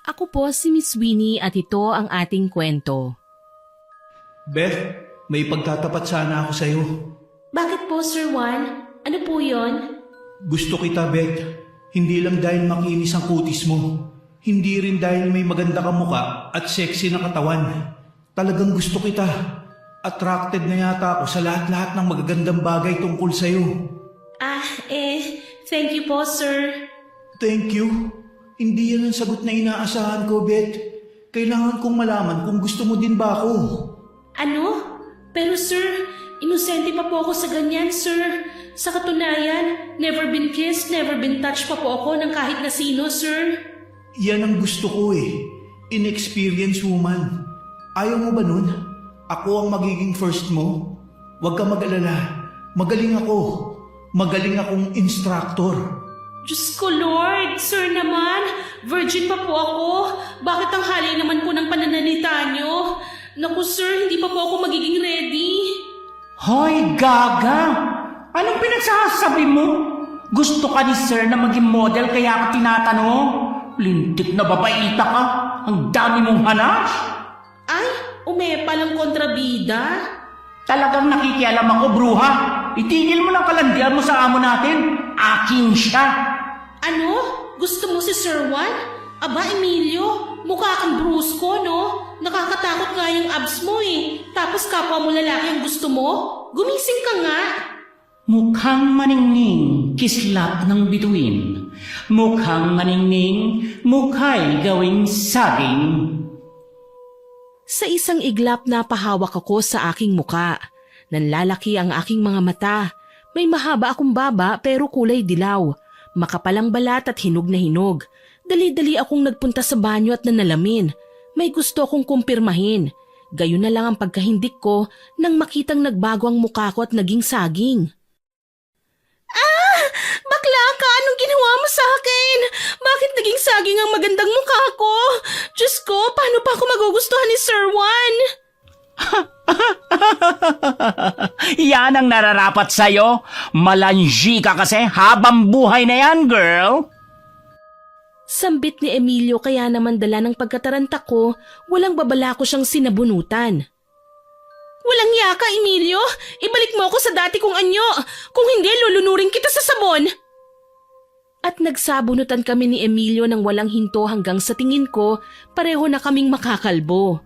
Ako po si Miss Winnie at ito ang ating kwento. Beth, may pagtatapat sana ako sa'yo. Bakit po, Sir Juan? Ano po yon? Gusto kita, Beth. Hindi lang dahil makinis ang kutis mo. Hindi rin dahil may maganda kang muka at sexy na katawan. Talagang gusto kita. Attracted na yata ako sa lahat-lahat ng magagandang bagay tungkol sa'yo. Thank you po, sir. Thank you. Hindi yan ang sagot na inaasahan ko, Beth. Kailangan kong malaman kung gusto mo din ba ako. Ano? Pero sir, inosente pa po ako sa ganyan, sir. Sa katunayan, never been kissed, never been touched pa po ako ng kahit na sino, sir. Yan ang gusto ko eh. Inexperienced woman. Ayaw mo ba nun? Ako ang magiging first mo? Huwag ka mag-alala. Magaling ako. Magaling akong instructor. Diyos ko, Lord! Sir naman! Virgin pa po ako! Bakit ang hali naman po ng pananalita niyo? Naku, sir, hindi pa po ako magiging ready. Hoy, gaga! Anong pinagsasabi mo? Gusto ka ni sir na maging model kaya ka tinatanong? Lintik na babaita ka! Ang dami mong hanas! Ay, umepa lang kontrabida. Talagang nakikialam ako, bruha! Itigil mo lang kalandian mo sa amo natin! Akin siya! Ano? Gusto mo si Sir Juan? Aba, Emilio, mukha kang brusko, no? Nakakatakot nga yung abs mo eh. Tapos kapwa mo lalaki ang gusto mo? Gumising ka nga. Mukhang maningning, kislap ng bituin. Mukhang maningning, mukha'y gawing saging. Sa isang iglap na pahawak ako sa aking muka. Nanlalaki ang aking mga mata. May mahaba akong baba pero kulay dilaw. Makapalang balat at hinog na hinog. Dali-dali akong nagpunta sa banyo at nanalamin. May gusto akong kumpirmahin. Gayon na lang ang pagkahindik ko nang makitang nagbago ang mukha ko at naging saging. Ah! Bakla ka! Anong ginawa mo sa akin? Bakit naging saging ang magandang mukha ko? Diyos ko, paano pa ako magugustuhan ni Sir Juan? Yan ang nararapat sa'yo. Malanji ka kasi habang buhay na yan, girl. Sambit ni Emilio kaya naman dala ng pagkataranta ko, walang babala ko siyang sinabunutan. Walang yaka, Emilio! Ibalik mo ako sa dati kong anyo! Kung hindi, lulunurin kita sa sabon! At nagsabunutan kami ni Emilio ng walang hinto hanggang sa tingin ko, pareho na kaming makakalbo.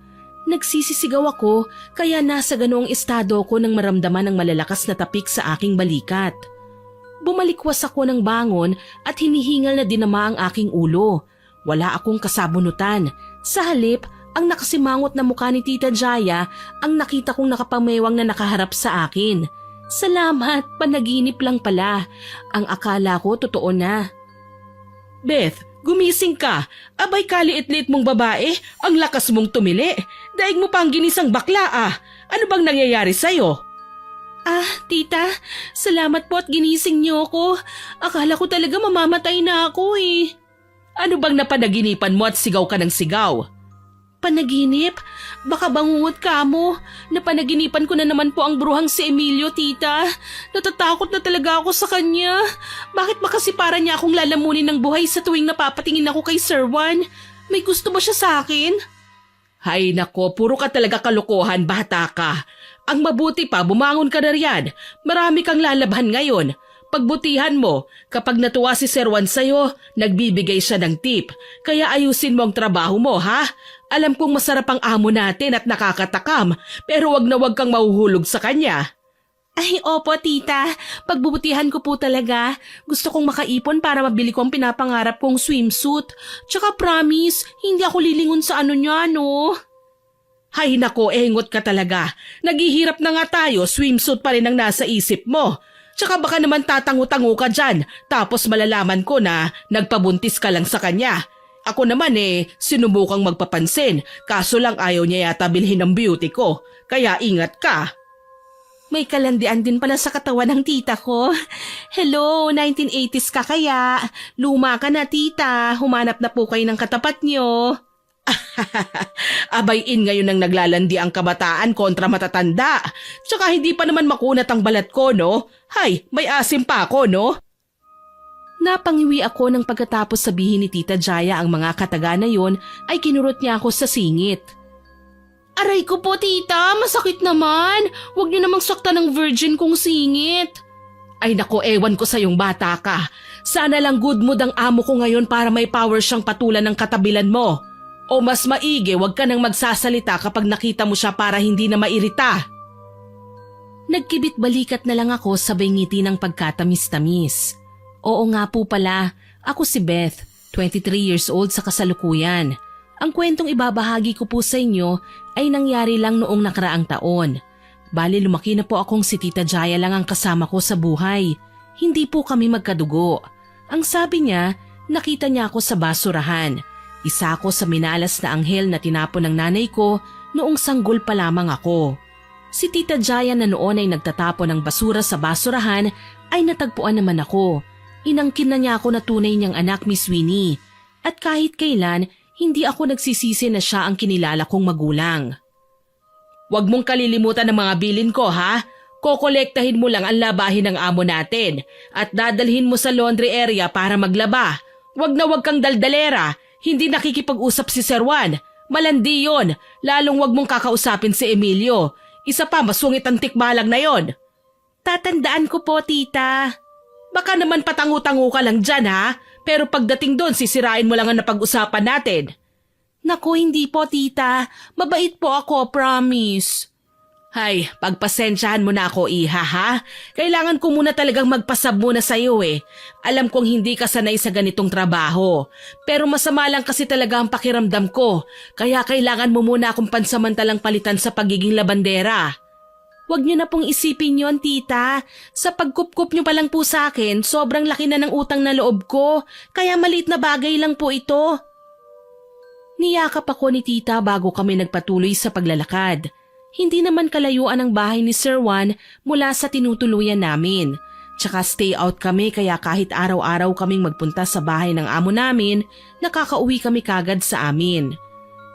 Nagsisisigaw ako kaya nasa ganoong estado ko nang maramdaman ng malalakas na tapik sa aking balikat. Bumalikwas ako ng bangon at hinihingal na dinama ang aking ulo. Wala akong kasabunutan. Sa halip, ang nakasimangot na mukha ni Tita Jaya ang nakita kong nakapamewang na nakaharap sa akin. Salamat, panaginip lang pala. Ang akala ko totoo na. Beth, gumising ka. Abay kaliit-liit mong babae, ang lakas mong tumili. Daig mo pang ginisang bakla ah. Ano bang nangyayari sa'yo? Tita, salamat po at ginising niyo ako. Akala ko talaga mamamatay na ako eh. Ano bang napanaginipan mo at sigaw ka ng sigaw? Panaginip? Baka bangungot ka mo. Napanaginipan ko na naman po ang bruhang si Emilio, tita. Natatakot na talaga ako sa kanya. Bakit ba kasi para niya akong lalamunin ng buhay sa tuwing napapatingin ako kay Sir Juan? May gusto ba siya sa akin? Hay nako, puro ka talaga kalokohan, bata ka. Ang mabuti pa, bumangon ka na riyan. Marami kang lalabhan ngayon. Pagbutihan mo, kapag natuwa si Sir Juan sa'yo, nagbibigay siya ng tip. Kaya ayusin mo ang trabaho mo, ha? Alam kong masarap ang amo natin at nakakatakam, pero wag na wag kang mahuhulog sa kanya. Ay, opo, tita. Pagbubutihan ko po talaga. Gusto kong makaipon para mabili ko ang pinapangarap kong swimsuit. Tsaka promise, hindi ako lilingon sa ano niya, no? Hay nako, engot ka talaga. Naghihirap na nga tayo, swimsuit pa rin ang nasa isip mo. Tsaka baka naman tatango-tango ka dyan, tapos malalaman ko na nagpabuntis ka lang sa kanya. Ako naman sinubukang magpapansin, kaso lang ayaw niya yata bilhin ng beauty ko, kaya ingat ka. May kalandian din pala sa katawan ng tita ko. Hello, 1980s ka kaya? Luma ka na tita, humanap na po kayo ng katapat niyo. Abay ngayon ang naglalandi ang kabataan kontra matatanda. Tsaka hindi pa naman makunat ang balat ko, no? Hay, may asim pa ako, no? Napangiwi ako nang pagkatapos sabihin ni Tita Jaya ang mga kataga na yon ay kinurot niya ako sa singit. Aray ko po tita, masakit naman. Huwag niyo namang saktan ng virgin kong singit. Ay nako, ewan ko sa yung bata ka. Sana lang good mood ang amo ko ngayon para may power siyang patulan ng katabilan mo. O mas maigi, huwag ka nang magsasalita kapag nakita mo siya para hindi na mairita. Nagkibit balikat na lang ako sabay ngiti ng pagkatamis-tamis. Oo nga po pala, ako si Beth, 23 years old sa kasalukuyan. Ang kwentong ibabahagi ko po sa inyo ay nangyari lang noong nakaraang taon. Bali lumaki na po akong si Tita Jaya lang ang kasama ko sa buhay. Hindi po kami magkadugo. Ang sabi niya, nakita niya ako sa basurahan. Isa ako sa minalas na anghel na tinapon ng nanay ko noong sanggol pa lamang ako. Si Tita Jaya na noon ay nagtatapon ng basura sa basurahan ay natagpuan naman ako. Inangkin na niya ako na tunay niyang anak, Miss Winnie. At kahit kailan, hindi ako nagsisisi na siya ang kinilala kong magulang. Huwag mong kalilimutan ng mga bilin ko, ha? Kokolektahin mo lang ang labahin ng amo natin at dadalhin mo sa laundry area para maglaba. Huwag na huwag kang daldalera. Hindi nakikipag-usap si Sir Juan. Malandi yon. Lalong huwag mong kakausapin si Emilio. Isa pa, masungit ang tikbalang na yon. Tatandaan ko po, tita. Baka naman patangu-tangu ka lang dyan, ha? Pero pagdating doon, sisirain mo lang ang napag-usapan natin. Naku, hindi po, tita. Mabait po ako, promise. Hay, pagpasensyahan mo na ako, iha, ha? Kailangan ko muna talagang magpasab muna sa'yo, eh. Alam kong hindi ka sanay sa ganitong trabaho. Pero masama lang kasi talaga ang pakiramdam ko. Kaya kailangan mo muna akong pansamantalang palitan sa pagiging labandera. Huwag niyo na pong isipin yon, tita. Sa pagkupkup niyo pa lang po sa akin, sobrang laki na ng utang na loob ko. Kaya maliit na bagay lang po ito. Niyakap ako ni tita bago kami nagpatuloy sa paglalakad. Hindi naman kalayuan ang bahay ni Sir Juan mula sa tinutuluyan namin. Tsaka stay out kami kaya kahit araw-araw kaming magpunta sa bahay ng amo namin, nakakauwi kami kagad sa amin.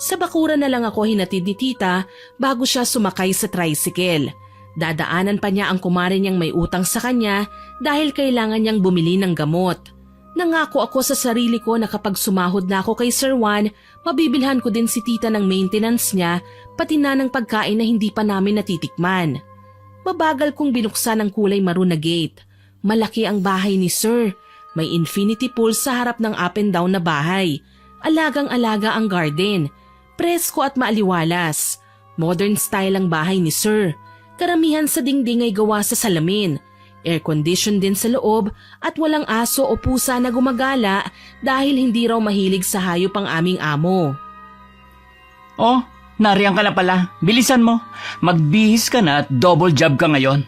Sa bakuran na lang ako hinatid ni tita bago siya sumakay sa tricycle. Dadaanan pa niya ang kumare niyang may utang sa kanya dahil kailangan niyang bumili ng gamot. Nangako ako sa sarili ko na kapag sumahod na ako kay Sir Juan, mabibilhan ko din si tita ng maintenance niya pati na ng pagkain na hindi pa namin natitikman. Mabagal kong binuksan ang kulay maroon na gate. Malaki ang bahay ni Sir. May infinity pool sa harap ng up and down na bahay. Alagang-alaga ang garden. Presko at maaliwalas. Modern style ang bahay ni Sir. Karamihan sa dingding ay gawa sa salamin. Air-condition din sa loob at walang aso o pusa na gumagala dahil hindi raw mahilig sa hayop ang aming amo. Oh, nariyan ka na pala. Bilisan mo. Magbihis ka na at double job ka ngayon.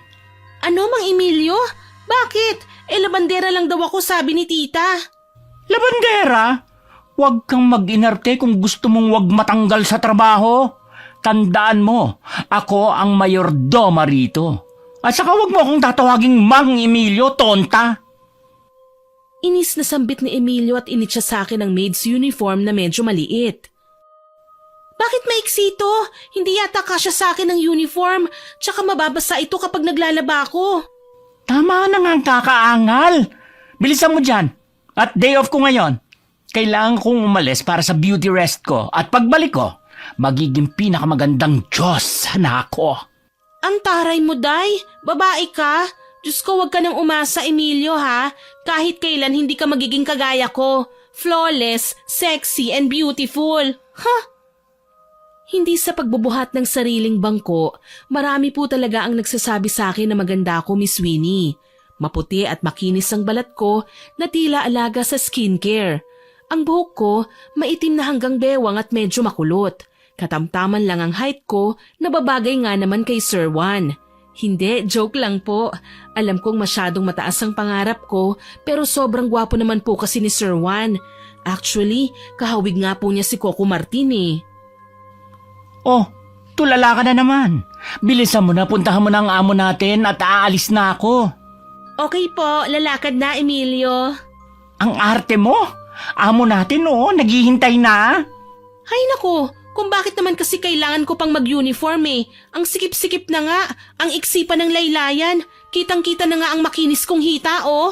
Ano, Mang Emilio? Bakit? Labandera lang daw ako, sabi ni tita. Labandera? Huwag kang mag-inarte kung gusto mong wag matanggal sa trabaho. Tandaan mo, ako ang mayordoma rito. At saka huwag mo akong tatawaging Mang Emilio, tonta. Inis na sambit ni Emilio at init siya sa akin ang maid's uniform na medyo maliit. Bakit maiksi ito? Hindi yata kasya sa akin ang uniform. Tsaka mababasa ito kapag naglalaba ako. Tama na nga ang kakaangal. Bilisan mo dyan. At day off ko ngayon. Kailangan kong umalis para sa beauty rest ko. At pagbalik ko, magiging pinakamagandang Diyos na ako. Ang taray mo, Day. Babae ka. Diyos ko, wag ka nang umasa, Emilio, ha? Kahit kailan hindi ka magiging kagaya ko. Flawless, sexy, and beautiful. Ha? Hindi sa pagbubuhat ng sariling bangko, marami po talaga ang nagsasabi sa akin na maganda ako, Miss Winnie. Maputi at makinis ang balat ko na tila alaga sa skincare. Ang buhok ko, maitim na hanggang bewang at medyo makulot. Katamtaman lang ang height ko na babagay nga naman kay Sir Juan. Hindi, joke lang po. Alam kong masyadong mataas ang pangarap ko pero sobrang gwapo naman po kasi ni Sir Juan. Actually, kahawig nga po niya si Coco Martin eh. Oh, tulala ka na naman. Bilisan mo na, puntahan mo na ang amo natin at aalis na ako. Okay po, lalakad na, Emilio. Ang arte mo? Amo natin naghihintay na. Hay nako, kung bakit naman kasi kailangan ko pang mag-uniform eh. Ang sikip-sikip na nga, ang iksi pa ng laylayan. Kitang-kita na nga ang makinis kong hita, oh.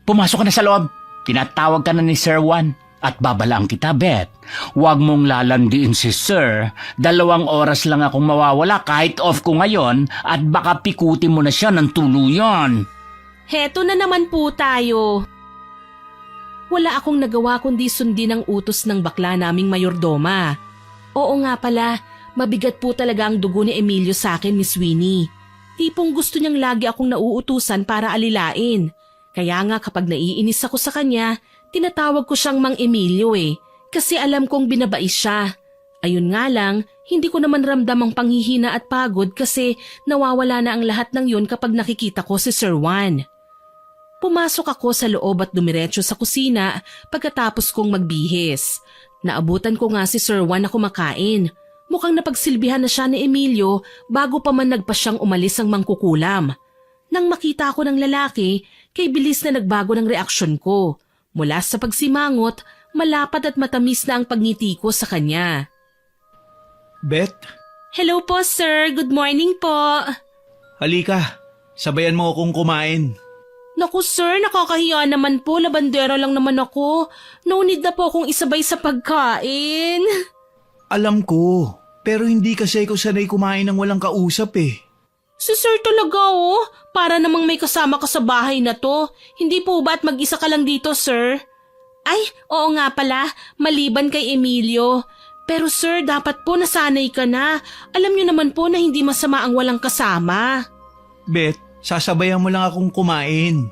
Pumasok ka na sa loob. Tinatawag ka na ni Sir Juan. At babalaan kita, Beth. Huwag mong lalandiin si Sir. 2 oras lang akong mawawala kahit off ko ngayon at baka pikutin mo na siya ng tuluyan. Heto na naman po tayo. Wala akong nagawa kundi sundin ang utos ng bakla naming mayordoma. Oo nga pala, mabigat po talaga ang dugo ni Emilio sa akin, Miss Winnie. Tipong gusto niyang lagi akong nauutusan para alilain. Kaya nga kapag naiinis ako sa kanya, tinatawag ko siyang Mang Emilio kasi alam kong binabais siya. Ayun nga lang, hindi ko naman ramdam ang panghihina at pagod kasi nawawala na ang lahat ng yun kapag nakikita ko si Sir Juan. Pumasok ako sa loob at dumiretso sa kusina pagkatapos kong magbihis. Naabutan ko nga si Sir Juan na kumakain. Mukhang napagsilbihan na siya ni Emilio bago pa man nagpa siyang umalis ang mangkukulam. Nang makita ako ng lalaki, kay bilis na nagbago ng reaksyon ko. Mula sa pagsimangot, malapad at matamis na ang pagngiti ko sa kanya. Beth, Hello po sir, good morning po. halika. Sabayan mo akong kumain. Naku sir, nakakahiya naman po, labandera lang naman ako. No need na po akong isabay sa pagkain. Alam ko, pero hindi kasi ako sanay kumain ng walang kausap Si sir talaga para namang may kasama ka sa bahay na to. Hindi po ba at mag-isa ka lang dito sir? Ay, oo nga pala, maliban kay Emilio. Pero sir, dapat po nasanay ka na. Alam niyo naman po na hindi masama ang walang kasama. Beth, sasabayan mo lang akong kumain.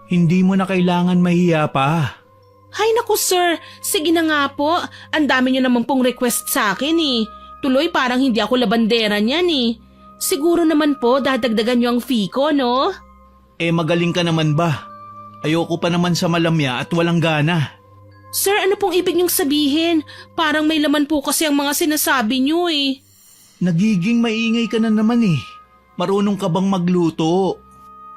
Hindi mo na kailangan mahiya pa. Hay naku sir, sige na nga po. Ang dami niyo naman pong request sa akin Tuloy parang hindi ako labandera niyan Siguro naman po dadagdagan niyo ang fee ko, no? Magaling ka naman ba? Ayoko pa naman sa malamya at walang gana. Sir, ano pong ibig niyong sabihin? Parang may laman po kasi ang mga sinasabi niyo Nagiging maingay ka na naman Marunong ka bang magluto?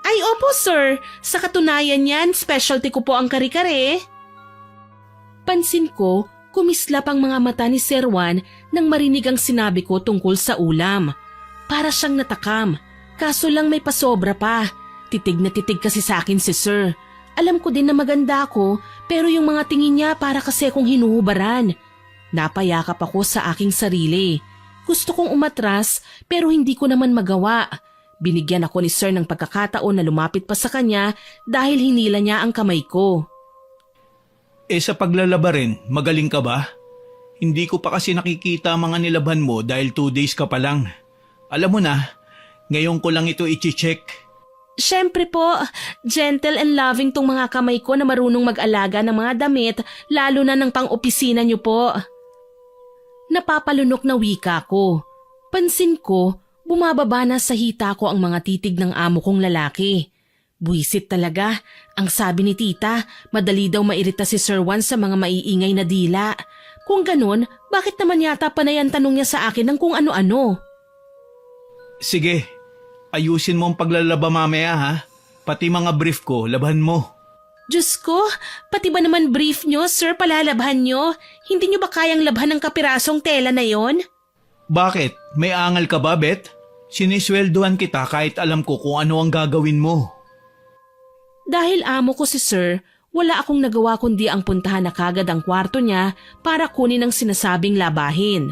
Ay opo sir, sa katunayan yan, specialty ko po ang kare-kare. Pansin ko, kumislap ang mga mata ni Sir Juan nang marinig ang sinabi ko tungkol sa ulam. Para siyang natakam, kaso lang may pasobra pa. Titig na titig kasi sa akin si Sir. Alam ko din na maganda ako, pero yung mga tingin niya para kasi akong hinuhubaran. Napayakap ako sa aking sarili. Gusto kong umatras pero hindi ko naman magawa. Binigyan ako ni Sir ng pagkakataon na lumapit pa sa kanya dahil hinila niya ang kamay ko. Sa paglalaba rin, magaling ka ba? Hindi ko pa kasi nakikita ang mga nilaban mo dahil 2 days ka pa lang. Alam mo na, ngayon ko lang ito i-check. Siyempre po, gentle and loving tong mga kamay ko na marunong mag-alaga ng mga damit, lalo na ng pang-opisina niyo po. Napapalunok na wika ko. Pansin ko, bumababa na sa hita ko ang mga titig ng amo kong lalaki. Buwisit talaga. Ang sabi ni tita, madali daw mairita si Sir Juan sa mga maiingay na dila. Kung ganun, bakit naman yata panay ang tanong niya sa akin ng kung ano-ano? Sige, ayusin mo ang paglalaba mamaya ha. Pati mga brief ko, laban mo. Diyos ko, pati ba naman brief nyo, sir, palalabhan nyo? Hindi nyo ba kayang labhan ng kapirasong tela na yon? Bakit? May angal ka ba, Beth? Sinisweldohan kita kahit alam ko kung ano ang gagawin mo. Dahil amo ko si sir, wala akong nagawa kundi ang puntahan na kagad ang kwarto niya para kunin ang sinasabing labahin.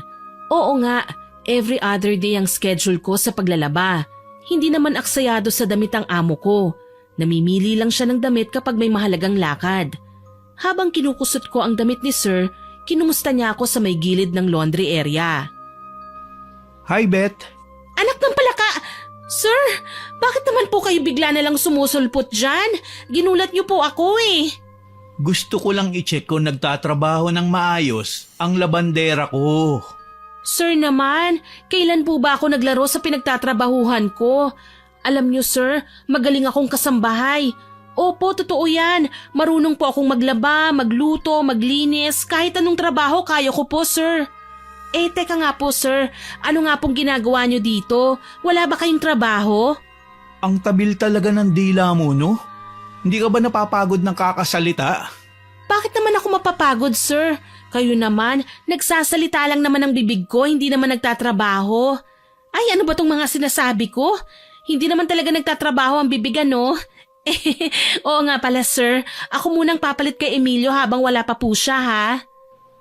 Oo nga, every other day ang schedule ko sa paglalaba. Hindi naman aksayado sa damit ang amo ko. Namimili lang siya ng damit kapag may mahalagang lakad. Habang kinukusot ko ang damit ni Sir, kinumusta niya ako sa may gilid ng laundry area. Hi, Beth. Anak ng palaka! Sir, bakit naman po kayo bigla na lang sumusulpot dyan? Ginulat niyo po ako Gusto ko lang i-check kung nagtatrabaho ng maayos ang labandera ko. Sir naman, kailan po ba ako naglaro sa pinagtatrabahuhan ko? Alam niyo sir, magaling akong kasambahay. Opo, totoo yan. Marunong po akong maglaba, magluto, maglinis, kahit anong trabaho kaya ko po sir. Teka nga po sir, ano nga pong ginagawa niyo dito? Wala ba kayong trabaho? Ang tabil talaga ng dila mo, no? Hindi ka ba napapagod ng kakasalita? Bakit naman ako mapapagod sir? Kayo naman, nagsasalita lang naman ang bibig ko, hindi naman nagtatrabaho. Ay, ano ba tong mga sinasabi ko? Hindi naman talaga nagtatrabaho ang bibig, ano? Oo nga pala sir, ako munang papalit kay Emilio habang wala pa po siya ha.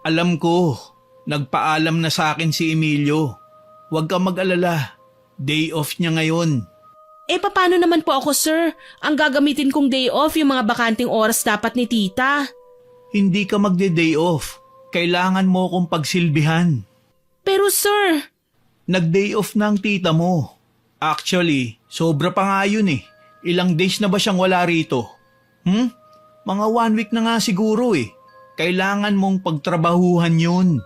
Alam ko, nagpaalam na sa akin si Emilio. Huwag kang mag-alala, day off niya ngayon. Paano naman po ako sir? Ang gagamitin kong day off yung mga bakanting oras dapat ni tita. Hindi ka magde-day off. Kailangan mo kong pagsilbihan. Pero sir, Nag-day off na ang tita mo. Actually, sobra pa nga yun eh. Ilang days na ba siyang wala rito? Mga 1 week na nga siguro eh. Kailangan mong pagtrabahuhan yun.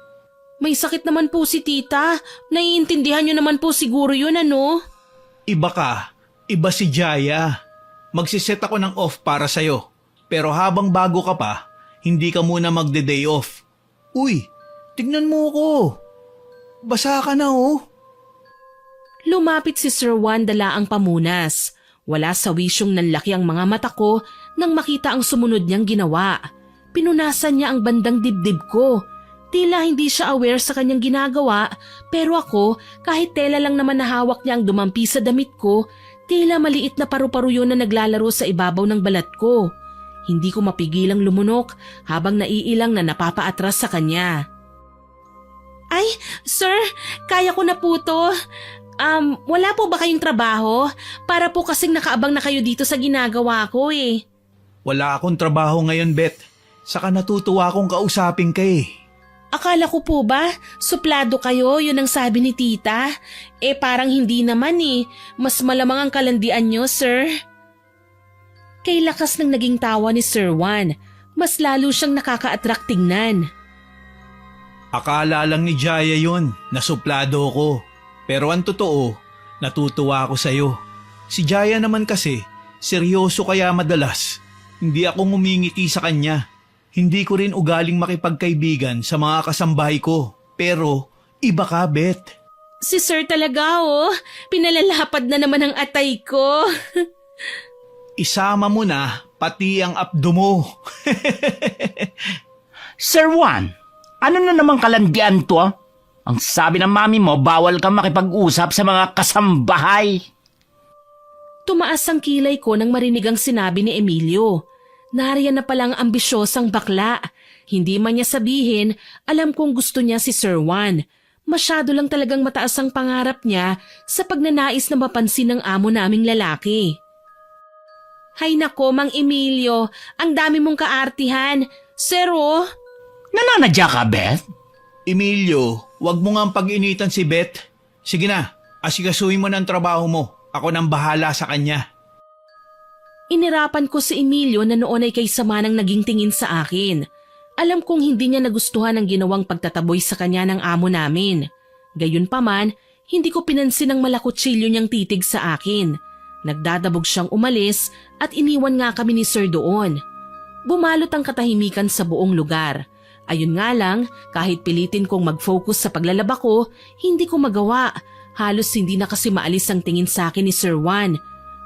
may sakit naman po si tita. Naiintindihan niyo naman po siguro yun ano? Iba ka, iba si Jaya. Magsiset ako ng off para sa'yo. Pero habang bago ka pa, hindi ka muna magde-day off. Uy, tignan mo ko. Basa ka na oh. Lumapit si Sir Juan dala ang pamunas. Wala sa wisyong nanlaki ang mga mata ko nang makita ang sumunod niyang ginawa. Pinunasan niya ang bandang dibdib ko. Tila hindi siya aware sa kanyang ginagawa, pero ako, kahit tela lang naman nahawak niya ang dumampi sa damit ko, tila maliit na paru-paro yun na naglalaro sa ibabaw ng balat ko. Hindi ko mapigilang lumunok habang naiilang na napapaatras sa kanya. Ay, sir, kaya ko na po to. Wala po ba kayong trabaho? Para po kasing nakaabang na kayo dito sa ginagawa ko eh. Wala akong trabaho ngayon, Beth. Saka natutuwa akong kausapin ka eh. Akala ko po ba, suplado kayo, yun ang sabi ni tita? Parang hindi naman eh. Mas malamang ang kalandian nyo, sir. Kay lakas ng naging tawa ni Sir Juan, mas lalo siyang nakaka-attract tingnan. Akala lang ni Jaya yun, na suplado ko. Pero ang totoo, natutuwa ako sa'yo. Si Jaya naman kasi, seryoso kaya madalas. Hindi ako ngumingiti sa kanya. Hindi ko rin ugaling makipagkaibigan sa mga kasambahay ko. Pero, iba ka, Beth. Si sir talaga oh, pinalalapad na naman ang atay ko. Isama mo na, pati ang abdo mo. Sir Juan, ano na namang kalandian to? Ang sabi ng mami mo, bawal kang makipag-usap sa mga kasambahay. Tumaas ang kilay ko nang marinig ang sinabi ni Emilio. Nariyan na palang ambisyosang bakla. Hindi man niya sabihin, alam kong gusto niya si Sir Juan. Masyado lang talagang mataas ang pangarap niya sa pagnanais na mapansin ng amo naming lalaki. Hay nako, Mang Emilio, ang dami mong kaartihan. Sir, oh. Nananadya ka, Beth? Emilio, wag mo nga pag-initan si Beth. Sige na, asikasuhin mo ng trabaho mo. Ako nang bahala sa kanya. Inirapan ko si Emilio na noon ay kay sama ng naging tingin sa akin. Alam kong hindi niya nagustuhan ang ginawang pagtataboy sa kanya ng amo namin. Gayunpaman, hindi ko pinansin ang malakutsilyo niyang titig sa akin. Nagdadabog siyang umalis at iniwan nga kami ni Sir doon. Bumalot ang katahimikan sa buong lugar. Ayun nga lang, kahit pilitin kong mag-focus sa paglalaba ko, hindi ko magawa. Halos hindi na kasi maalis ang tingin sa akin ni Sir Juan.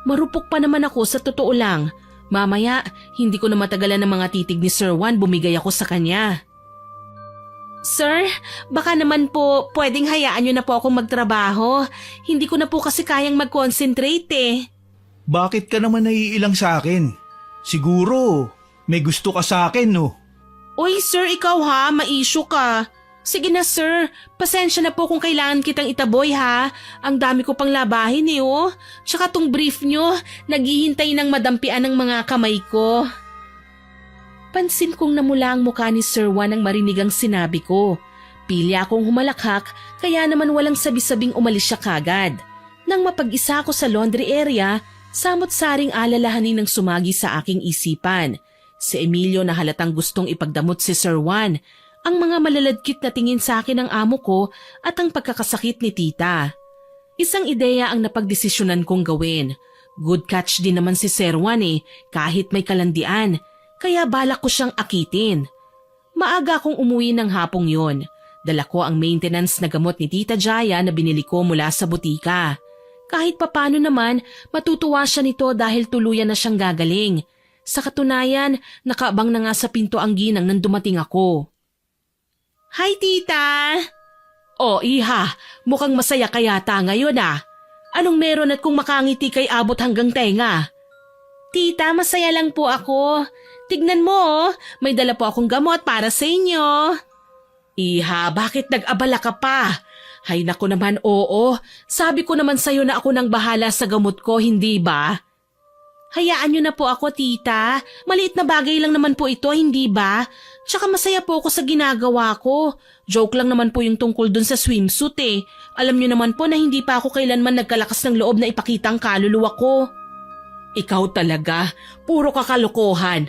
Marupok pa naman ako sa totoo lang. Mamaya, hindi ko na matagalan ng mga titig ni Sir Juan, bumigay ako sa kanya. Sir, baka naman po pwedeng hayaan niyo na po akong magtrabaho. Hindi ko na po kasi kayang mag-concentrate eh. Bakit ka naman naiilang sa akin? Siguro, may gusto ka sa akin, no? Uy sir, ikaw ha, ma-issue ka. Sige na sir, pasensya na po kung kailangan kitang itaboy ha. Ang dami ko pang labahin eh oh. Tsaka tong brief nyo, naghihintay ng madampian ng mga kamay ko. Pansin kong namula ang mukha ni Sir Juan nang marinig ang sinabi ko. Pili akong humalakhak, kaya naman walang sabi-sabing umalis siya kagad. Nang mapag-isa ako sa laundry area, samot-saring alalahanin ng sumagi sa aking isipan. Si Emilio na halatang gustong ipagdamot si Sir Juan, ang mga malaladkit na tingin sa akin ng amo ko at ang pagkakasakit ni tita. Isang ideya ang napagdesisyonan kong gawin. Good catch din naman si Sir Juan eh, kahit may kalandian, kaya balak ko siyang akitin. Maaga akong umuwi ng hapong yon. Dala ko ang maintenance na gamot ni Tita Jaya na binili ko mula sa butika. Kahit papano naman, matutuwa siya nito dahil tuluyan na siyang gagaling. Sa katunayan, nakaabang na nga sa pinto ang ginang nang dumating ako. Hi, tita! Oh, iha, mukhang masaya ka yata ngayon ah. Anong meron at kung makangiti kay abot hanggang tenga? Tita, masaya lang po ako. Tignan mo, oh, may dala po akong gamot para sa inyo. Iha, bakit nag-abala ka pa? Hay naku naman, oo. Sabi ko naman sa'yo na ako nang bahala sa gamot ko, hindi ba? Hayaan niyo na po ako, tita. Maliit na bagay lang naman po ito, hindi ba? Tsaka masaya po ako sa ginagawa ko. Joke lang naman po yung tungkol dun sa swimsuit eh. Alam niyo naman po na hindi pa ako kailanman nagkalakas ng loob na ipakita ang kaluluwa ko. Ikaw talaga, puro kakalokohan.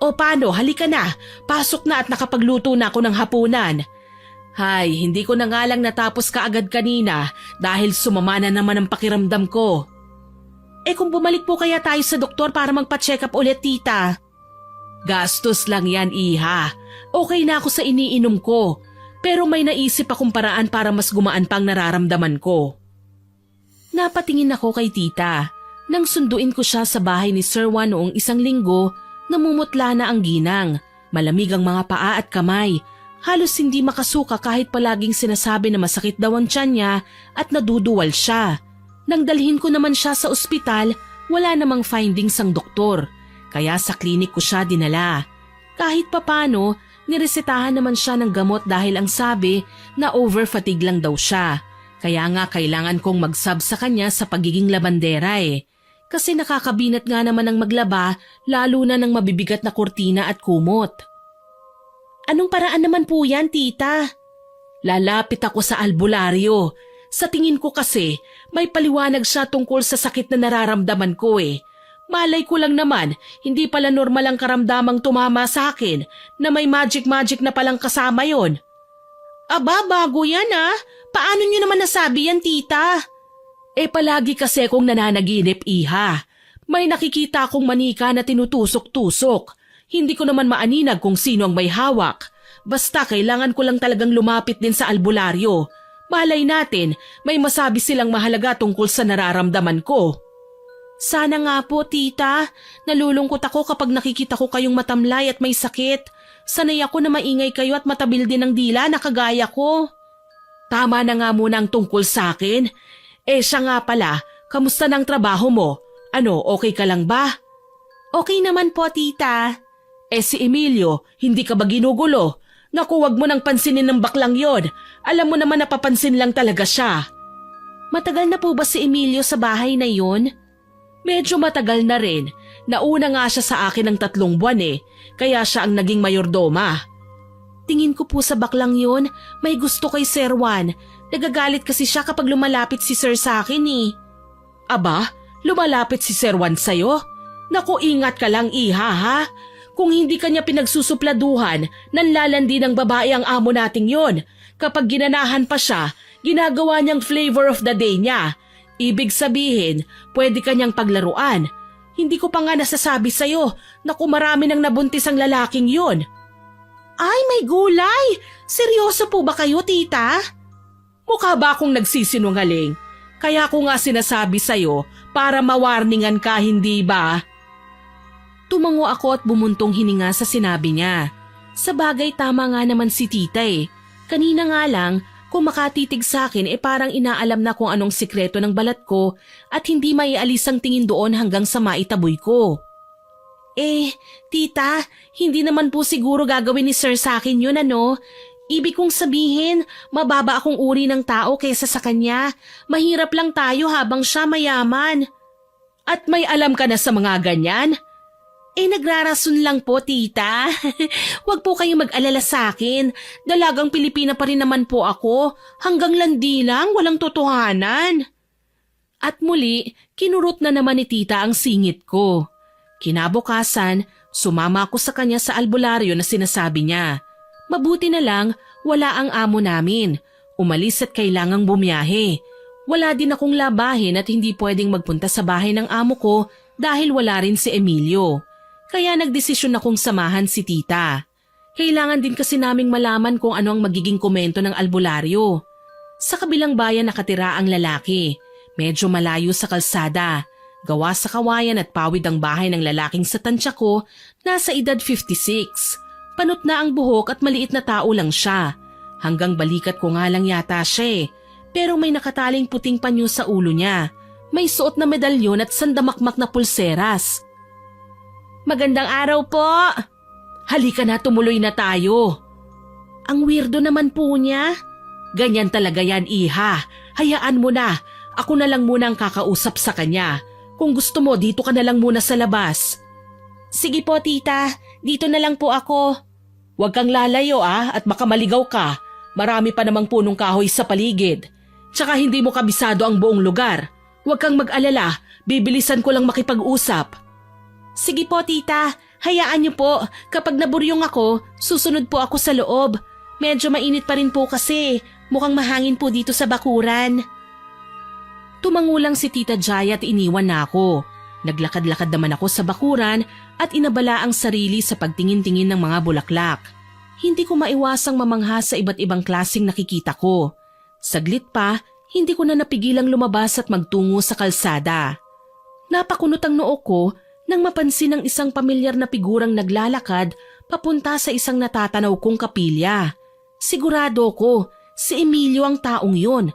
O paano, halika na. Pasok na at nakapagluto na ako ng hapunan. Hay, hindi ko na nga lang natapos kaagad kanina dahil sumama na naman ang pakiramdam ko. Kung bumalik po kaya tayo sa doktor para magpa-check up ulit, tita? Gastos lang yan, iha. Okay na ako sa iniinom ko. Pero may naisip akong paraan para mas gumaan pang nararamdaman ko. Napatingin ako kay tita. Nang sunduin ko siya sa bahay ni Sir Juan noong 1 linggo, namumutla na ang ginang. Malamig ang mga paa at kamay. Halos hindi makasuka kahit palaging sinasabi na masakit daw ang tiyan niya at naduduwal siya. Nang dalhin ko naman siya sa ospital, wala namang findings ang doktor. Kaya sa klinik ko siya dinala. Kahit papano, niresetahan naman siya ng gamot dahil ang sabi na over-fatigue lang daw siya. Kaya nga kailangan kong mag-sub sa kanya sa pagiging labandera eh. Kasi nakakabinat nga naman ang maglaba lalo na ng mabibigat na kurtina at kumot. Anong paraan naman po yan, tita? Lalapit ako sa albularyo. Sa tingin ko kasi, may paliwanag siya tungkol sa sakit na nararamdaman ko eh. Malay ko lang naman, hindi pala normal ang karamdamang tumama sa akin na may magic na palang kasama yon. Aba, bago yan ah. Paano nyo naman nasabi yan, tita? Palagi kasi akong nananaginip, iha. May nakikita akong manika na tinutusok-tusok. Hindi ko naman maaninag kung sino ang may hawak. Basta kailangan ko lang talagang lumapit din sa albularyo. Malay natin, may masabi silang mahalaga tungkol sa nararamdaman ko. Sana nga po, tita. Nalulungkot ako kapag nakikita ko kayong matamlay at may sakit. Sanay ako na maingay kayo at matabil din ng dila na kagaya ko. Tama na nga muna ang tungkol sa akin. Siya nga pala, kamusta ng trabaho mo? Ano, okay ka lang ba? Okay naman po, tita. Si Emilio, hindi ka ba ginugulo? Naku, wag mo nang pansinin ng baklang yon. Alam mo naman napapansin lang talaga siya. Matagal na po ba si Emilio sa bahay na yon? Medyo matagal na rin. Nauna nga siya sa akin ng 3 buwan eh. Kaya siya ang naging mayordoma. Tingin ko po sa baklang yon, may gusto kay Sir Juan. Nagagalit kasi siya kapag lumalapit si Sir sa akin eh. Aba, lumalapit si Sir Juan sa'yo? Naku, ingat ka lang iha ha. Kung hindi kanya pinagsusupladuhan, nanlalandi ng babae ang amo nating yon. Kapag ginanahan pa siya, ginagawa niyang flavor of the day niya. Ibig sabihin, pwede kanyang paglaruan. Hindi ko pa nga nasasabi sa'yo na kung marami nang nabuntis ang lalaking yon. Ay, may gulay! Seryoso po ba kayo, tita? Mukha ba akong nagsisinungaling? Kaya ko nga sinasabi sa'yo para mawarningan ka, hindi ba? Tumango ako at bumuntong hininga sa sinabi niya. Sa bagay tama nga naman si tita eh. Kanina nga lang, kung makatitig sa akin parang inaalam na kung anong sikreto ng balat ko at hindi maialis ang tingin doon hanggang sa maitaboy ko. Tita, hindi naman po siguro gagawin ni Sir sa akin yun ano. Ibig kong sabihin, mababa akong uri ng tao kaysa sa kanya. Mahirap lang tayo habang siya mayaman. At may alam ka na sa mga ganyan? Nagrarason lang po, tita. Huwag po kayong mag-alala sa akin. Dalagang Pilipina pa rin naman po ako. Hanggang landi lang, walang totohanan. At muli, kinurot na naman ni tita ang singit ko. Kinabukasan, sumama ako sa kanya sa albularyo na sinasabi niya. Mabuti na lang, wala ang amo namin. Umalis at kailangang bumiyahe. Wala din akong labahin at hindi pwedeng magpunta sa bahay ng amo ko dahil wala rin si Emilio. Kaya nagdesisyon akong samahan si tita. Kailangan din kasi naming malaman kung ano ang magiging komento ng albularyo. Sa kabilang bayan nakatira ang lalaki. Medyo malayo sa kalsada. Gawa sa kawayan at pawid ang bahay ng lalaking sa tansya ko, nasa edad 56. Panot na ang buhok at maliit na tao lang siya. Hanggang balikat ko nga lang yata siya eh. Pero may nakataling puting panyo sa ulo niya. May suot na medalyon at sandamakmak na pulseras. Magandang araw po. Halika na, tumuloy na tayo. Ang weirdo naman po niya. Ganyan talaga yan, iha. Hayaan mo na. Ako na lang muna ang kakausap sa kanya. Kung gusto mo, dito ka na lang muna sa labas. Sige po, tita. Dito na lang po ako. Huwag kang lalayo at baka maligaw ka. Marami pa namang punong kahoy sa paligid. Tsaka hindi mo kabisado ang buong lugar. Huwag kang mag-alala. Bibilisan ko lang makipag-usap. Sige po, tita. Hayaan niyo po. Kapag naburyong ako, susunod po ako sa loob. Medyo mainit pa rin po kasi. Mukhang mahangin po dito sa bakuran. Tumangulang si Tita Jaya at iniwan na ako. Naglakad-lakad naman ako sa bakuran at inabala ang sarili sa pagtingin-tingin ng mga bulaklak. Hindi ko maiwasang mamangha sa iba't ibang klaseng nakikita ko. Saglit pa, hindi ko na napigilang lumabas at magtungo sa kalsada. Napakunot ang noo ko nang mapansin ang isang pamilyar na figurang naglalakad papunta sa isang natatanaw kong kapilya. Sigurado ko, si Emilio ang taong yun.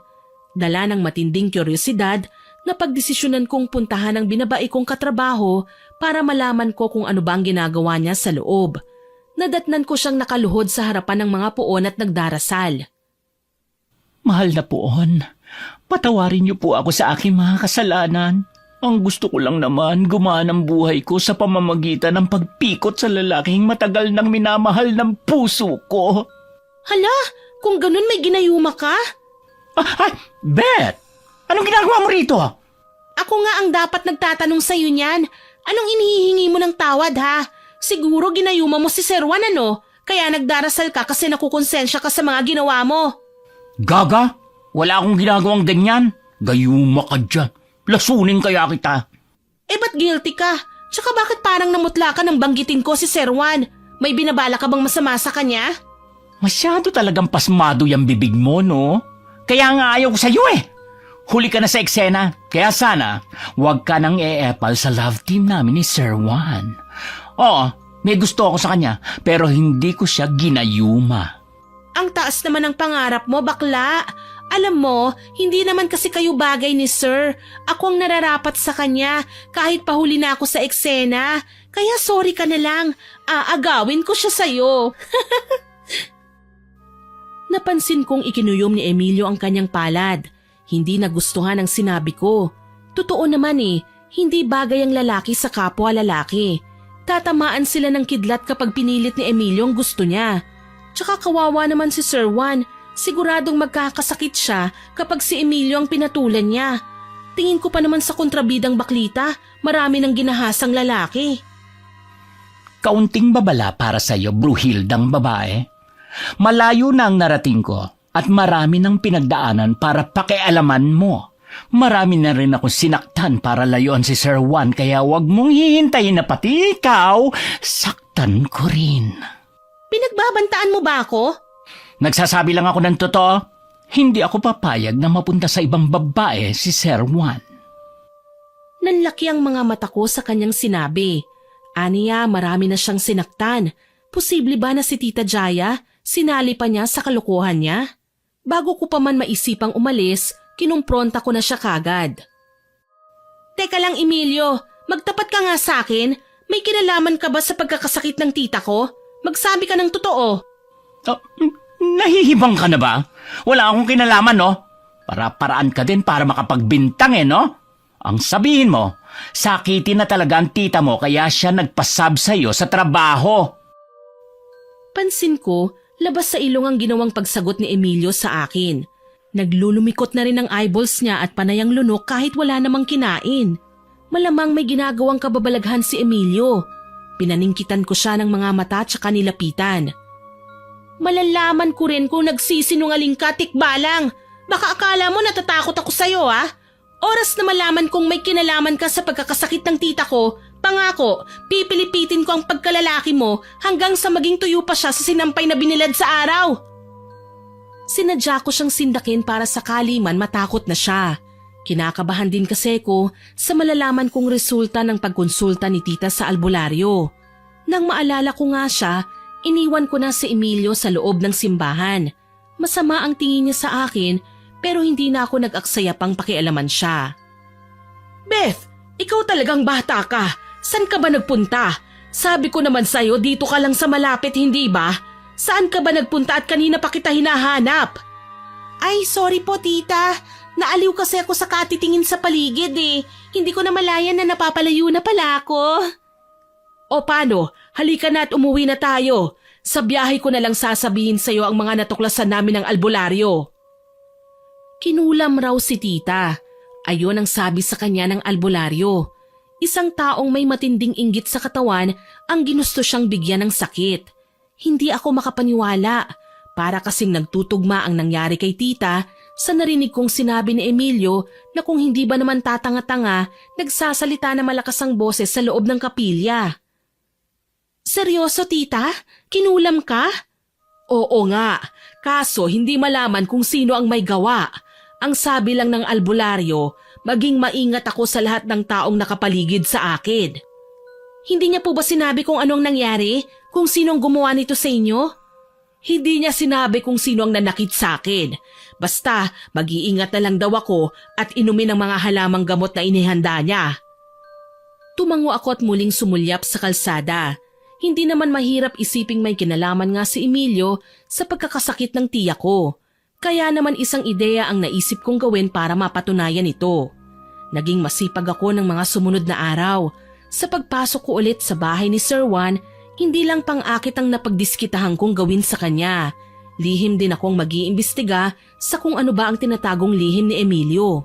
Dala ng matinding kuryosidad, napagdesisyonan kong puntahan ang binabae kong katrabaho para malaman ko kung ano ba ang ginagawa niya sa loob. Nadatnan ko siyang nakaluhod sa harapan ng mga puon at nagdarasal. Mahal na poon, patawarin niyo po ako sa aking mga kasalanan. Ang gusto ko lang naman gumaan ang buhay ko sa pamamagitan ng pagpikot sa lalaking matagal nang minamahal ng puso ko. Hala, kung ganun may ginayuma ka? Beth! Anong ginagawa mo rito? Ako nga ang dapat nagtatanong sa'yo niyan. Anong inihihingi mo ng tawad ha? Siguro ginayuma mo si Sir Juan ano? Kaya nagdarasal ka kasi nakukonsensya ka sa mga ginawa mo. Gaga? Wala akong ginagawang ganyan. Gayuma ka dyan. Lasunin kaya kita. Ba't guilty ka? Tsaka bakit parang namutla ka nang banggitin ko si Sir Juan? May binabala ka bang masama sa kanya? Masyado talagang pasmado yung bibig mo, no? Kaya nga ayaw ko sa'yo eh. Huli ka na sa eksena. Kaya sana, huwag ka nang e-epal sa love team namin ni Sir Juan. Oo, may gusto ako sa kanya, pero hindi ko siya ginayuma. Ang taas naman ng pangarap mo, bakla. Alam mo, hindi naman kasi kayo bagay ni Sir. Ako ang nararapat sa kanya kahit pahuli na ako sa eksena. Kaya sorry ka na lang. Aagawin ko siya sa'yo. Napansin kong ikinuyom ni Emilio ang kanyang palad. Hindi nagustuhan ang sinabi ko. Totoo naman hindi bagay ang lalaki sa kapwa lalaki. Tatamaan sila ng kidlat kapag pinilit ni Emilio ang gusto niya. Tsaka kawawa naman si Sir Juan. Siguradong magkakasakit siya kapag si Emilio ang pinatulan niya. Tingin ko pa naman sa kontrabidang baklita, marami ng ginahasang lalaki. Kaunting babala para sa'yo, bruhildang babae. Malayo na ang narating ko at marami ng pinagdaanan para pakialaman mo. Marami na rin akong sinaktan para layuan si Sir Juan kaya wag mong hihintayin na pati ikaw, saktan ko rin. Pinagbabantaan mo ba ako? Nagsasabi lang ako ng totoo. Hindi ako papayag na mapunta sa ibang babae si Sir Juan. Nanlaki ang mga mata ko sa kanyang sinabi. Aniya, marami na siyang sinaktan. Posible ba na si Tita Jaya, sinali pa niya sa kalokohan niya? Bago ko pa man maisipang umalis, kinumpronta ko na siya kagad. Teka lang Emilio, magtapat ka nga sa akin. May kinalaman ka ba sa pagkakasakit ng tita ko? Magsabi ka ng totoo. Nahihibang ka na ba? Wala akong kinalaman, no? Para-paraan ka din para makapagbintang, no? Ang sabihin mo, sakitin na talaga ang tita mo kaya siya nagpasab sa'yo sa trabaho. Pansin ko, labas sa ilong ang ginawang pagsagot ni Emilio sa akin. Naglulumikot na rin ang eyeballs niya at panayang lunok kahit wala namang kinain. Malamang may ginagawang kababalaghan si Emilio. Pinaningkitan ko siya ng mga mata at saka nilapitan. Malalaman ko rin kung nagsisinungaling ka, tikbalang. Baka akala mo natatakot ako sa'yo, ha? Oras na malaman kong may kinalaman ka sa pagkakasakit ng tita ko, pangako, pipilipitin ko ang pagkalalaki mo hanggang sa maging tuyo pa siya sa sinampay na binilad sa araw. Sinadya ko siyang sindakin para sakali man matakot na siya. Kinakabahan din kasi ko sa malalaman kong resulta ng pagkonsulta ni tita sa albularyo. Nang maalala ko nga siya, iniwan ko na si Emilio sa loob ng simbahan. Masama ang tingin niya sa akin pero hindi na ako nag-aksaya pang pakialaman siya. Beth, ikaw talagang bata ka. San ka ba nagpunta? Sabi ko naman sa'yo, dito ka lang sa malapit, hindi ba? Saan ka ba nagpunta at kanina pa kita hinahanap? Ay, sorry po tita. Naaliw kasi ako sa katitingin sa paligid eh. Hindi ko na malayan na napapalayo na pala ako. O paano? Halika na at umuwi na tayo. Sa biyahe ko na lang sasabihin sa'yo ang mga natuklasan namin ng albularyo. Kinulam raw si tita. Ayon ang sabi sa kanya ng albularyo. Isang taong may matinding inggit sa katawan ang ginusto siyang bigyan ng sakit. Hindi ako makapaniwala. Para kasing nagtutugma ang nangyari kay tita sa narinig kong sinabi ni Emilio na kung hindi ba naman tatanga-tanga, nagsasalita na malakas ang boses sa loob ng kapilya. Seryoso tita? Kinulam ka? Oo nga, kaso hindi malaman kung sino ang may gawa. Ang sabi lang ng albularyo, maging maingat ako sa lahat ng taong nakapaligid sa akin. Hindi niya po ba sinabi kung anong nangyari? Kung sinong gumawa nito sa inyo? Hindi niya sinabi kung sino ang nanakit sa akin. Basta mag-iingat na lang daw ako at inumin ang mga halamang gamot na inihanda niya. Tumango ako at muling sumulyap sa kalsada. Hindi naman mahirap isiping may kinalaman nga si Emilio sa pagkakasakit ng tiya ko. Kaya naman isang ideya ang naisip kong gawin para mapatunayan ito. Naging masipag ako ng mga sumunod na araw. Sa pagpasok ko ulit sa bahay ni Sir Juan, hindi lang pang-akit ang napagdiskitahan kong gawin sa kanya. Lihim din akong mag-iimbestiga sa kung ano ba ang tinatagong lihim ni Emilio.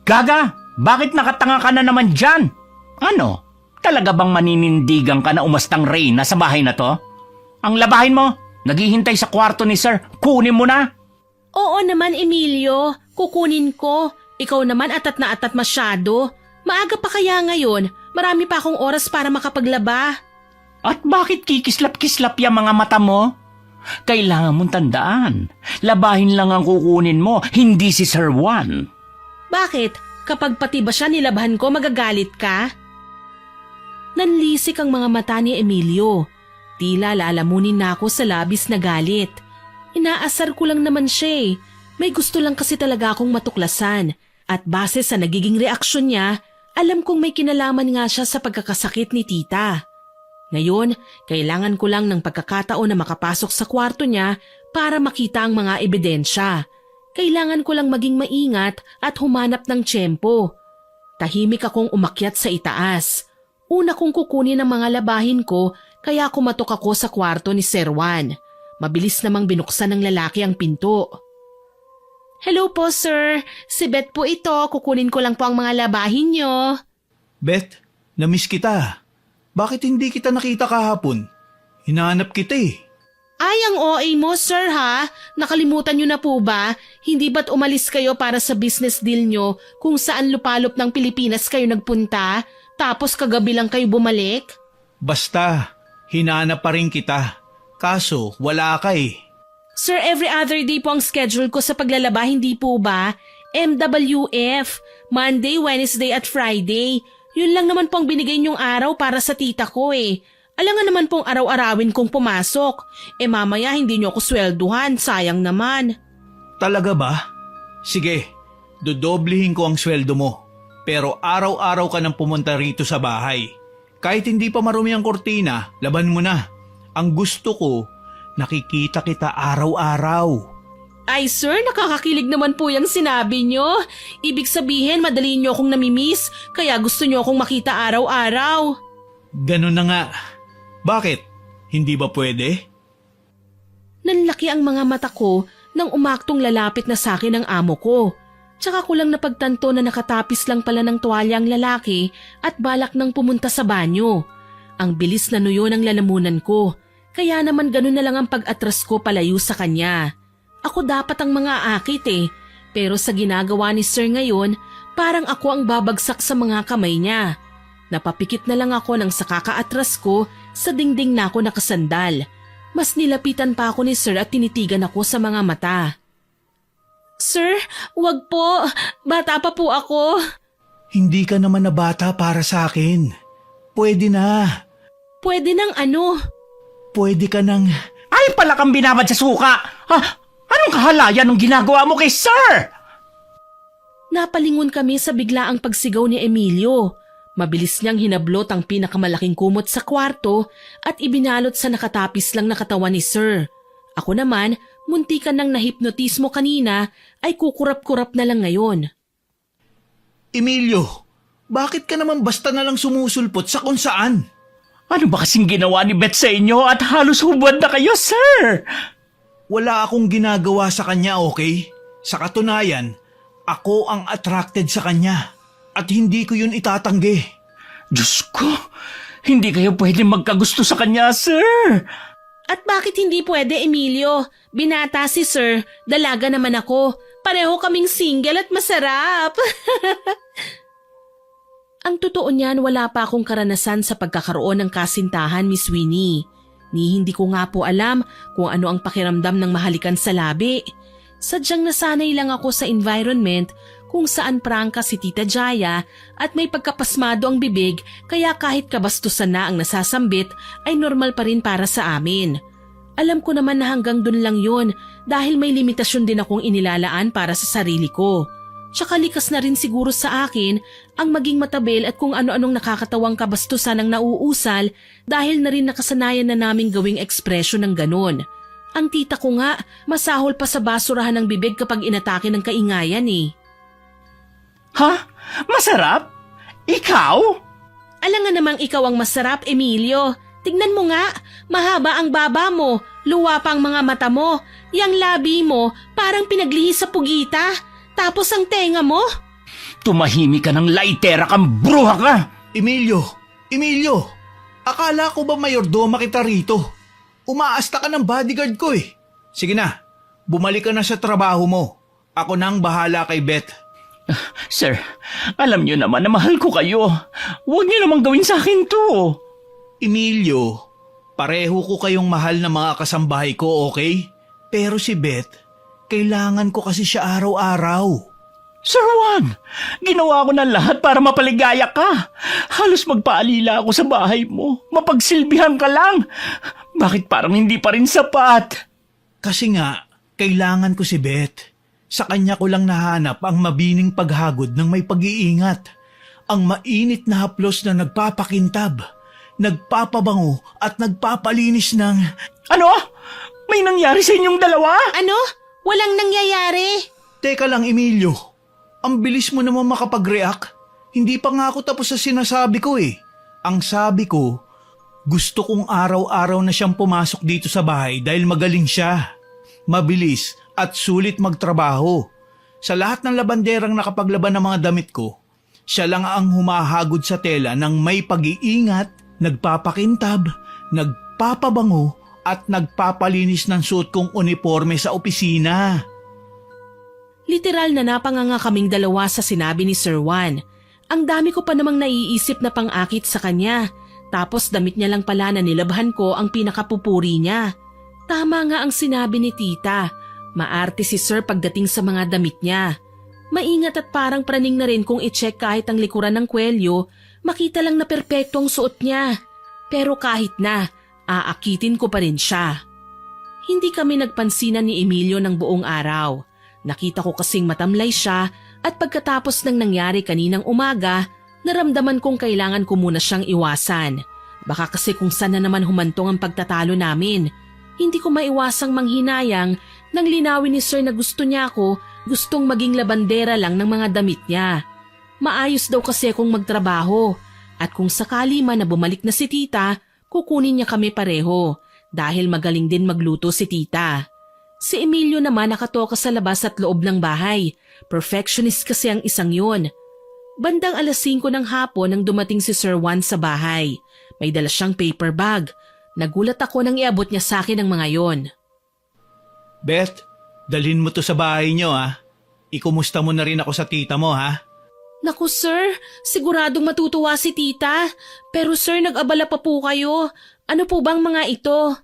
Gaga, bakit nakatanga ka na naman dyan? Ano? Talaga bang maninindigan ka na umastang reyna sa bahay na to? Ang labahin mo, naghihintay sa kwarto ni Sir, kunin mo na. Oo naman Emilio, kukunin ko. Ikaw naman atat na atat masyado. Maaga pa kaya ngayon, marami pa akong oras para makapaglaba. At bakit kikislap-kislap yung mga mata mo? Kailangan mong tandaan, labahin lang ang kukunin mo, hindi si Sir Juan. Bakit? Kapag pati ba siya nilabahan ko, magagalit ka? Nanlisik ang mga mata ni Emilio. Tila lalamunin na ako sa labis na galit. Inaasar ko lang naman siya eh. May gusto lang kasi talaga akong matuklasan. At base sa nagiging reaksyon niya, alam kong may kinalaman nga siya sa pagkakasakit ni tita. Ngayon, kailangan ko lang ng pagkakataon na makapasok sa kwarto niya para makita ang mga ebidensya. Kailangan ko lang maging maingat at humanap ng tiyempo. Tahimik akong umakyat sa itaas. Una kong kukunin ang mga labahin ko kaya kumatok ako sa kwarto ni Sir Juan. Mabilis namang binuksan ng lalaki ang pinto. Hello po sir, si Beth po ito. Kukunin ko lang po ang mga labahin niyo. Beth, namiss kita. Bakit hindi kita nakita kahapon? Hinahanap kita eh. Ay, ang OA mo, sir, ha? Nakalimutan nyo na po ba? Hindi ba't umalis kayo para sa business deal nyo kung saan lupalop ng Pilipinas kayo nagpunta, tapos kagabi lang kayo bumalik? Basta, hinahanap pa rin kita. Kaso, wala ka eh. Sir, every other day po ang schedule ko sa paglalaba, hindi po ba? MWF, Monday, Wednesday at Friday. Yun lang naman pong binigay niyong araw para sa tita ko eh. Alangan naman pong araw-arawin kong pumasok. Mamaya hindi niyo ako swelduhan, sayang naman. Talaga ba? Sige, dodoblihin ko ang sweldo mo. Pero araw-araw ka nang pumunta rito sa bahay. Kahit hindi pa marumi ang kortina, laban mo na. Ang gusto ko, nakikita kita araw-araw. Ay sir, nakakakilig naman po yung sinabi niyo. Ibig sabihin madali niyo akong namimiss, kaya gusto niyo akong makita araw-araw. Ganun na nga. Bakit? Hindi ba pwede? Nanlaki ang mga mata ko nang umaktong lalapit na sa akin ang amo ko. Tsaka ko lang napagtanto na nakatapis lang pala ng tuwalya ang lalaki at balak nang pumunta sa banyo. Ang bilis na nuyo ng lalamunan ko, kaya naman ganun na lang ang pag-atras ko palayo sa kanya. Ako dapat ang mga akit eh, pero sa ginagawa ni Sir ngayon, parang ako ang babagsak sa mga kamay niya. Napapikit na lang ako nang sa kakaatras ko sa dingding na ako nakasandal. Mas nilapitan pa ako ni Sir at tinitigan ako sa mga mata. Sir, wag po. Bata pa po ako. Hindi ka naman na bata para sa akin. Pwede na. Pwede nang ano? Pwede ka nang... Ay, pala kang binabad sa suka! Anong kahalayan ng ginagawa mo kay Sir? Napalingon kami sa biglaang pagsigaw ni Emilio. Mabilis niyang hinablot ang pinakamalaking kumot sa kwarto at ibinalot sa nakatapis lang na katawan ni Sir. Ako naman, muntikan nang nahipnotismo kanina ay kukurap-kurap na lang ngayon. Emilio, bakit ka naman basta na lang sumusulpot sa kung saan? Ano ba kasing ginawa ni Beth sa inyo at halos hubad na kayo, sir? Wala akong ginagawa sa kanya, okay? Sa katunayan, ako ang attracted sa kanya at hindi ko yun itatanggi. Diyos ko, hindi kayo pwede magkagusto sa kanya, sir. At bakit hindi pwede, Emilio? Binata si Sir, dalaga naman ako. Pareho kaming single at masarap. Ang totoo niyan, wala pa akong karanasan sa pagkakaroon ng kasintahan, Miss Winnie. Ni hindi ko nga po alam kung ano ang pakiramdam ng mahalikan sa labi. Sadyang nasanay lang ako sa environment kung saan prangka si Tita Jaya at may pagkapasmado ang bibig kaya kahit kabastusan na ang nasasambit ay normal pa rin para sa amin. Alam ko naman na hanggang dun lang yun dahil may limitasyon din akong inilalaan para sa sarili ko. Tsaka likas na rin siguro sa akin ang maging matabel at kung ano-anong nakakatawang kabastusan ang nauusal dahil na rin nakasanayan na naming gawing ekspresyon ng ganon. Ang tita ko nga, masahol pa sa basurahan ng bibig kapag inatake ng kaingayan eh. Ha? Masarap? Ikaw? Alam nga namang ikaw ang masarap, Emilio. Tignan mo nga, mahaba ang baba mo, luwa pa ang mga mata mo, yang labi mo parang pinaglihis sa pugita, tapos ang tenga mo. Tumahimik ka ng laitera kang bruha ka! Emilio! Akala ko ba mayordoma kita rito? Umaasta ka ng bodyguard ko eh. Sige na, bumalik ka na sa trabaho mo. Ako na ang bahala kay Beth. Sir, alam niyo naman na mahal ko kayo. Huwag niyo namang gawin sa akin to. Emilio, pareho ko kayong mahal na mga kasambahay ko, okay? Pero si Beth, kailangan ko kasi siya araw-araw. Sir Juan, ginawa ko na lahat para mapaligaya ka. Halos magpaalila ako sa bahay mo. Mapagsilbihan ka lang. Bakit parang hindi pa rin sapat? Kasi nga, kailangan ko si Beth. Sa kanya ko lang nahanap ang mabining paghagod ng may pag-iingat. Ang mainit na haplos na nagpapakintab, nagpapabango at nagpapalinis ng... Ano? May nangyari sa inyong dalawa? Ano? Walang nangyayari. Teka lang, Emilio. Ang bilis mo naman makapag-react. Hindi pa nga ako tapos sa sinasabi ko eh. Ang sabi ko, gusto kong araw-araw na siyang pumasok dito sa bahay dahil magaling siya. Mabilis at sulit magtrabaho. Sa lahat ng labanderang nakapaglaban ng mga damit ko, siya lang ang humahagod sa tela ng may pag-iingat, nagpapakintab, nagpapabango at nagpapalinis ng suot kong uniforme sa opisina. Literal na napanganga kaming dalawa sa sinabi ni Sir Juan. Ang dami ko pa namang naiisip na pang-akit sa kanya. Tapos damit niya lang pala na nilabhan ko ang pinakapupuri niya. Tama nga ang sinabi ni tita. Maarte si Sir pagdating sa mga damit niya. Maingat at parang praning na rin kung i-check kahit ang likuran ng kwelyo, makita lang na perpekto ang suot niya. Pero kahit na, aakitin ko pa rin siya. Hindi kami nagpansinan ni Emilio ng buong araw. Nakita ko kasing matamlay siya at pagkatapos ng nangyari kaninang umaga, naramdaman kong kailangan ko muna siyang iwasan. Baka kasi kung saan na naman humantong ang pagtatalo namin. Hindi ko maiwasang manghinayang nang linawin ni Sir na gusto niya ako, gustong maging labandera lang ng mga damit niya. Maayos daw kasi akong magtrabaho at kung sakali man na bumalik na si tita, kukunin niya kami pareho dahil magaling din magluto si tita. Si Emilio naman nakatoka sa labas at loob ng bahay. Perfectionist kasi ang isang yon. Bandang 5:00 ng hapon nang dumating si Sir Juan sa bahay. May dala siyang paper bag. Nagulat ako nang iabot niya sa akin ang mga yon. Beth, dalhin mo to sa bahay niyo ha. Ikumusta mo na rin ako sa tita mo ha. Naku sir, siguradong matutuwa si tita. Pero sir, nag-abala pa po kayo. Ano po bang mga ito?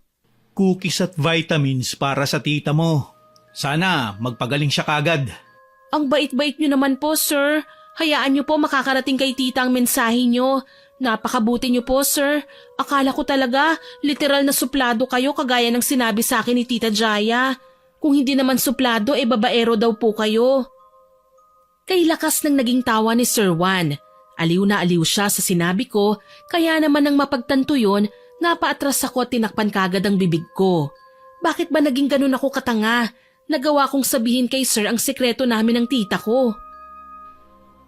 Cookies at vitamins para sa tita mo. Sana magpagaling siya kagad. Ang bait-bait niyo naman po sir. Hayaan niyo po makakarating kay tita ang mensahe niyo. Napakabuti niyo po sir. Akala ko talaga literal na suplado kayo kagaya ng sinabi sa akin ni Tita Jaya. Kung hindi naman suplado babaero daw po kayo. Kay lakas ng naging tawa ni Sir Juan Aliw na aliw siya sa sinabi ko, kaya naman nang mapagtanto yun, napaatras ako at tinakpan kagad ang bibig ko. Bakit ba naging ganun ako katanga? Nagawa kong sabihin kay sir ang sekreto namin ng tita ko.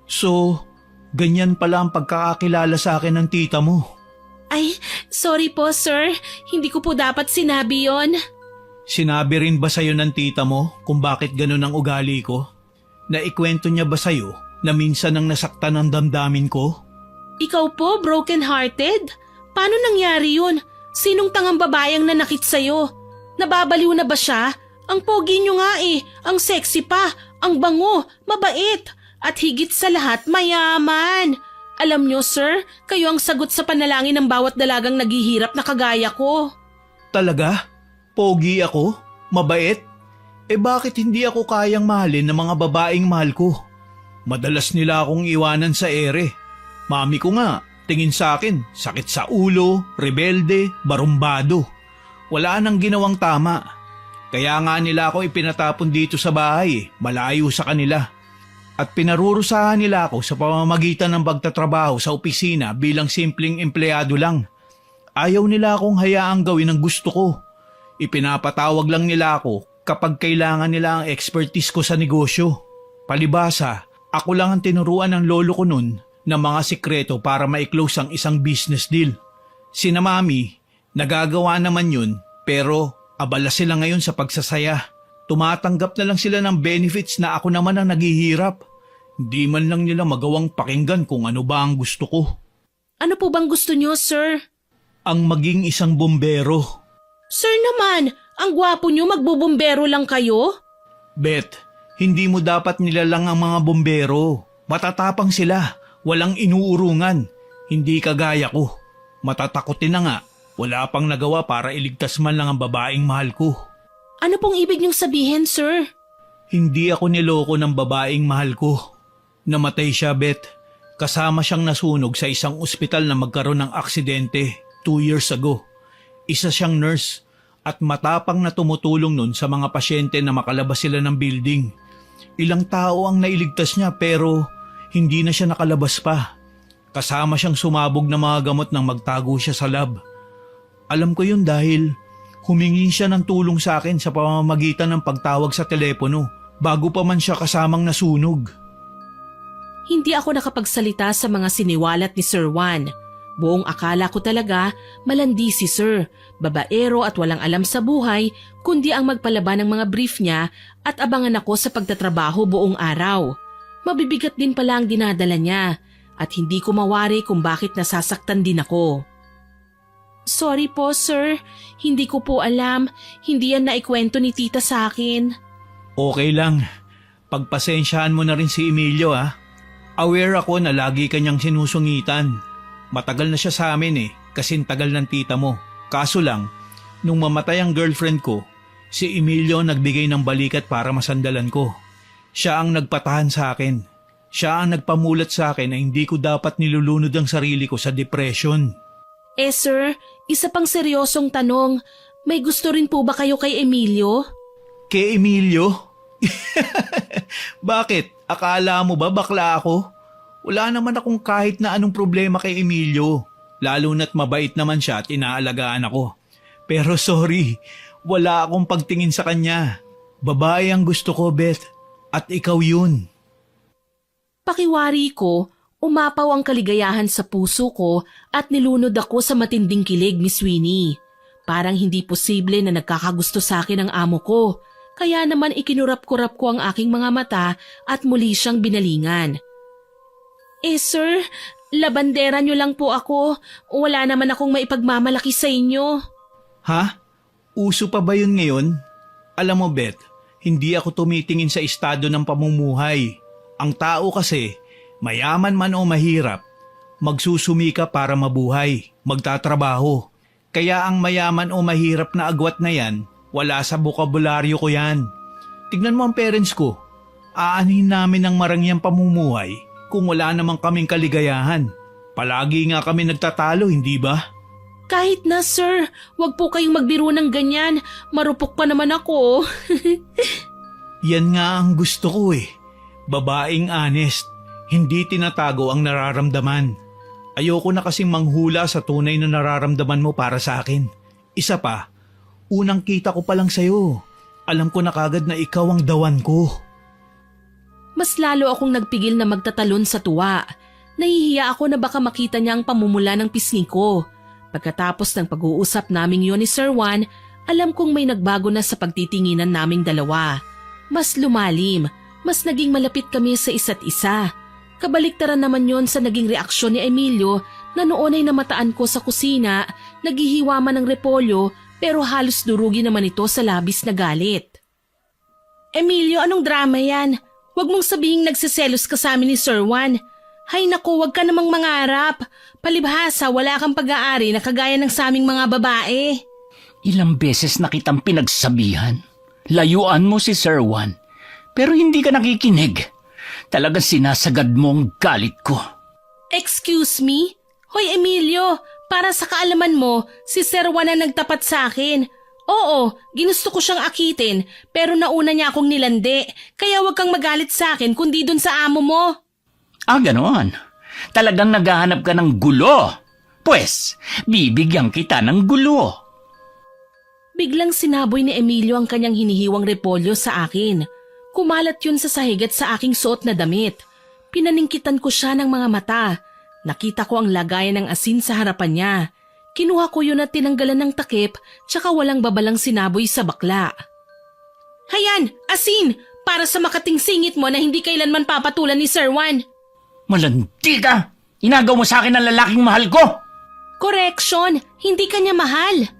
So, ganyan pala ang pagkakakilala sa akin ng tita mo. Ay, sorry po sir. Hindi ko po dapat sinabi yon. Sinabi rin ba sa'yo ng tita mo kung bakit ganun ang ugali ko? Naikwento niya ba sa'yo na minsan ang nasaktan ang damdamin ko? Ikaw po, broken-hearted? Paano nangyari yun? Sinong tangang babayang nanakit sa'yo? Nababaliw na ba siya? Ang pogi niyo nga eh, ang sexy pa, ang bango, mabait, at higit sa lahat mayaman. Alam niyo sir, kayo ang sagot sa panalangin ng bawat dalagang naghihirap na kagaya ko. Talaga? Pogi ako? Mabait? Bakit hindi ako kayang mahalin ng mga babaeng mahal ko? Madalas nila akong iwanan sa ere. Mami ko nga, tingin sa akin, sakit sa ulo, rebelde, barumbado. Wala nang ginawang tama. Kaya nga nila ako ipinatapon dito sa bahay, malayo sa kanila. At pinarurusahan nila ako sa pamamagitan ng pagtatrabaho sa opisina bilang simpleng empleyado lang. Ayaw nila akong hayaang gawin ang gusto ko. Ipinapatawag lang nila ako kapag kailangan nila ang expertise ko sa negosyo. Palibasa, ako lang ang tinuruan ng lolo ko nun ng mga sikreto para ma-close ang isang business deal. Sina mami, nagagawa naman yun pero abala sila ngayon sa pagsasaya. Tumatanggap na lang sila ng benefits na ako naman ang naghihirap. Hindi man lang nila magawang pakinggan kung ano ba ang gusto ko. Ano po bang gusto niyo sir? Ang maging isang bombero. Sir naman, ang gwapo niyo, magbubumbero lang kayo? Beth, hindi mo dapat nilalang ang mga bombero. Matatapang sila, walang inuurungan. Hindi kagaya ko. Matatakotin na nga, wala pang nagawa para iligtas man lang ang babaeng mahal ko. Ano pong ibig niyong sabihin, sir? Hindi ako niloko ng babaeng mahal ko. Namatay siya, Beth. Kasama siyang nasunog sa isang ospital na magkaroon ng aksidente 2 years ago. Isa siyang nurse at matapang na tumutulong nun sa mga pasyente na makalabas sila ng building. Ilang tao ang nailigtas niya pero hindi na siya nakalabas pa. Kasama siyang sumabog na mga gamot nang magtago siya sa lab. Alam ko yun dahil humingi siya ng tulong sa akin sa pamamagitan ng pagtawag sa telepono bago pa man siya kasamang nasunog. Hindi ako nakapagsalita sa mga siniwalat ni Sir Juan. Buong akala ko talaga malandi si Sir, babaero at walang alam sa buhay kundi ang magpalaban ng mga brief niya at abangan ako sa pagtatrabaho buong araw. Mabibigat din pala ang dinadala niya at hindi ko mawari kung bakit nasasaktan din ako. Sorry po sir, hindi ko po alam, hindi yan naikwento ni tita sa akin. Okay lang, pagpasensyahan mo na rin si Emilio ha. Aware ako na lagi kanyang sinusungitan. Matagal na siya sa amin kasing tagal ng tita mo. Kaso lang, nung mamatay ang girlfriend ko, si Emilio nagbigay ng balikat para masandalan ko. Siya ang nagpatahan sa akin. Siya ang nagpamulat sa akin na hindi ko dapat nilulunod ang sarili ko sa depression. Sir, isa pang seryosong tanong, may gusto rin po ba kayo kay Emilio? Kay Emilio? Bakit? Akala mo ba bakla ako? Wala naman akong kahit na anong problema kay Emilio. Lalo na't mabait naman siya at inaalagaan ako. Pero sorry, wala akong pagtingin sa kanya. Babae ang gusto ko, Beth. At ikaw yun. Pakiwari ko, umapaw ang kaligayahan sa puso ko at nilunod ako sa matinding kilig, Miss Winnie. Parang hindi posible na nagkakagusto sa akin ang amo ko. Kaya naman ikinurap-kurap ko ang aking mga mata at muli siyang binalingan. Sir, labandera niyo lang po ako. Wala naman akong maipagmamalaki sa inyo. Ha? Uso pa ba yun ngayon? Alam mo, Beth, hindi ako tumitingin sa estado ng pamumuhay. Ang tao kasi, mayaman man o mahirap, magsusumika para mabuhay, magtatrabaho. Kaya ang mayaman o mahirap na agwat na yan, wala sa bokabularyo ko yan. Tignan mo ang parents ko. Aanhin namin ang marangyang pamumuhay kung wala namang kaming kaligayahan. Palagi nga kami nagtatalo, hindi ba? Kahit na sir, wag po kayong magbiro ng ganyan. Marupok pa naman ako. Yan nga ang gusto ko Babaeng honest. Hindi tinatago ang nararamdaman. Ayoko na kasing manghula sa tunay na nararamdaman mo para sa akin. Isa pa, unang kita ko pa lang sa'yo. Alam ko na kagad na ikaw ang dawan ko. Mas lalo akong nagpigil na magtatalon sa tuwa. Nahihiya ako na baka makita niya ang pamumula ng pisngi ko. Pagkatapos ng pag-uusap naming yon ni Sir Juan, alam kong may nagbago na sa pagtitinginan naming dalawa. Mas lumalim, mas naging malapit kami sa isa't isa. Kabaliktaran naman yon sa naging reaksyon ni Emilio na noon ay namataan ko sa kusina, naghihiwa man ng repolyo pero halos durugi naman ito sa labis na galit. Emilio, anong drama yan? Huwag mong sabihing nagsiselos ka sa amin ni Sir Juan. Hay naku, huwag ka namang mangarap. Palibhasa, wala kang pag-aari na kagaya ng sa aming mga babae. Ilang beses na kitang pinagsabihan. Layuan mo si Sir Juan. Pero hindi ka nakikinig. Talagang sinasagad mo ang galit ko. Excuse me? Hoy Emilio, para sa kaalaman mo, si Sir Juan ang nagtapat sa akin. Oo, ginusto ko siyang akitin, pero nauna niya akong nilandi. Kaya huwag kang magalit sa akin kundi dun sa amo mo. Ah, ganoon. Talagang naghahanap ka ng gulo. Pwes, bibigyan kita ng gulo. Biglang sinaboy ni Emilio ang kanyang hinihiwang repolyo sa akin. Kumalat yun sa sahig at sa aking suot na damit. Pinaningkitan ko siya ng mga mata. Nakita ko ang lagayan ng asin sa harapan niya. Kinuha ko yun at tinanggalan ng takip tsaka walang babalang sinaboy sa bakla. Hayan, asin! Para sa makating singit mo na hindi kailanman papatulan ni Sir Juan. Malandi ka! Inagaw mo sa akin ang lalaking mahal ko! Correction, hindi ka niya mahal.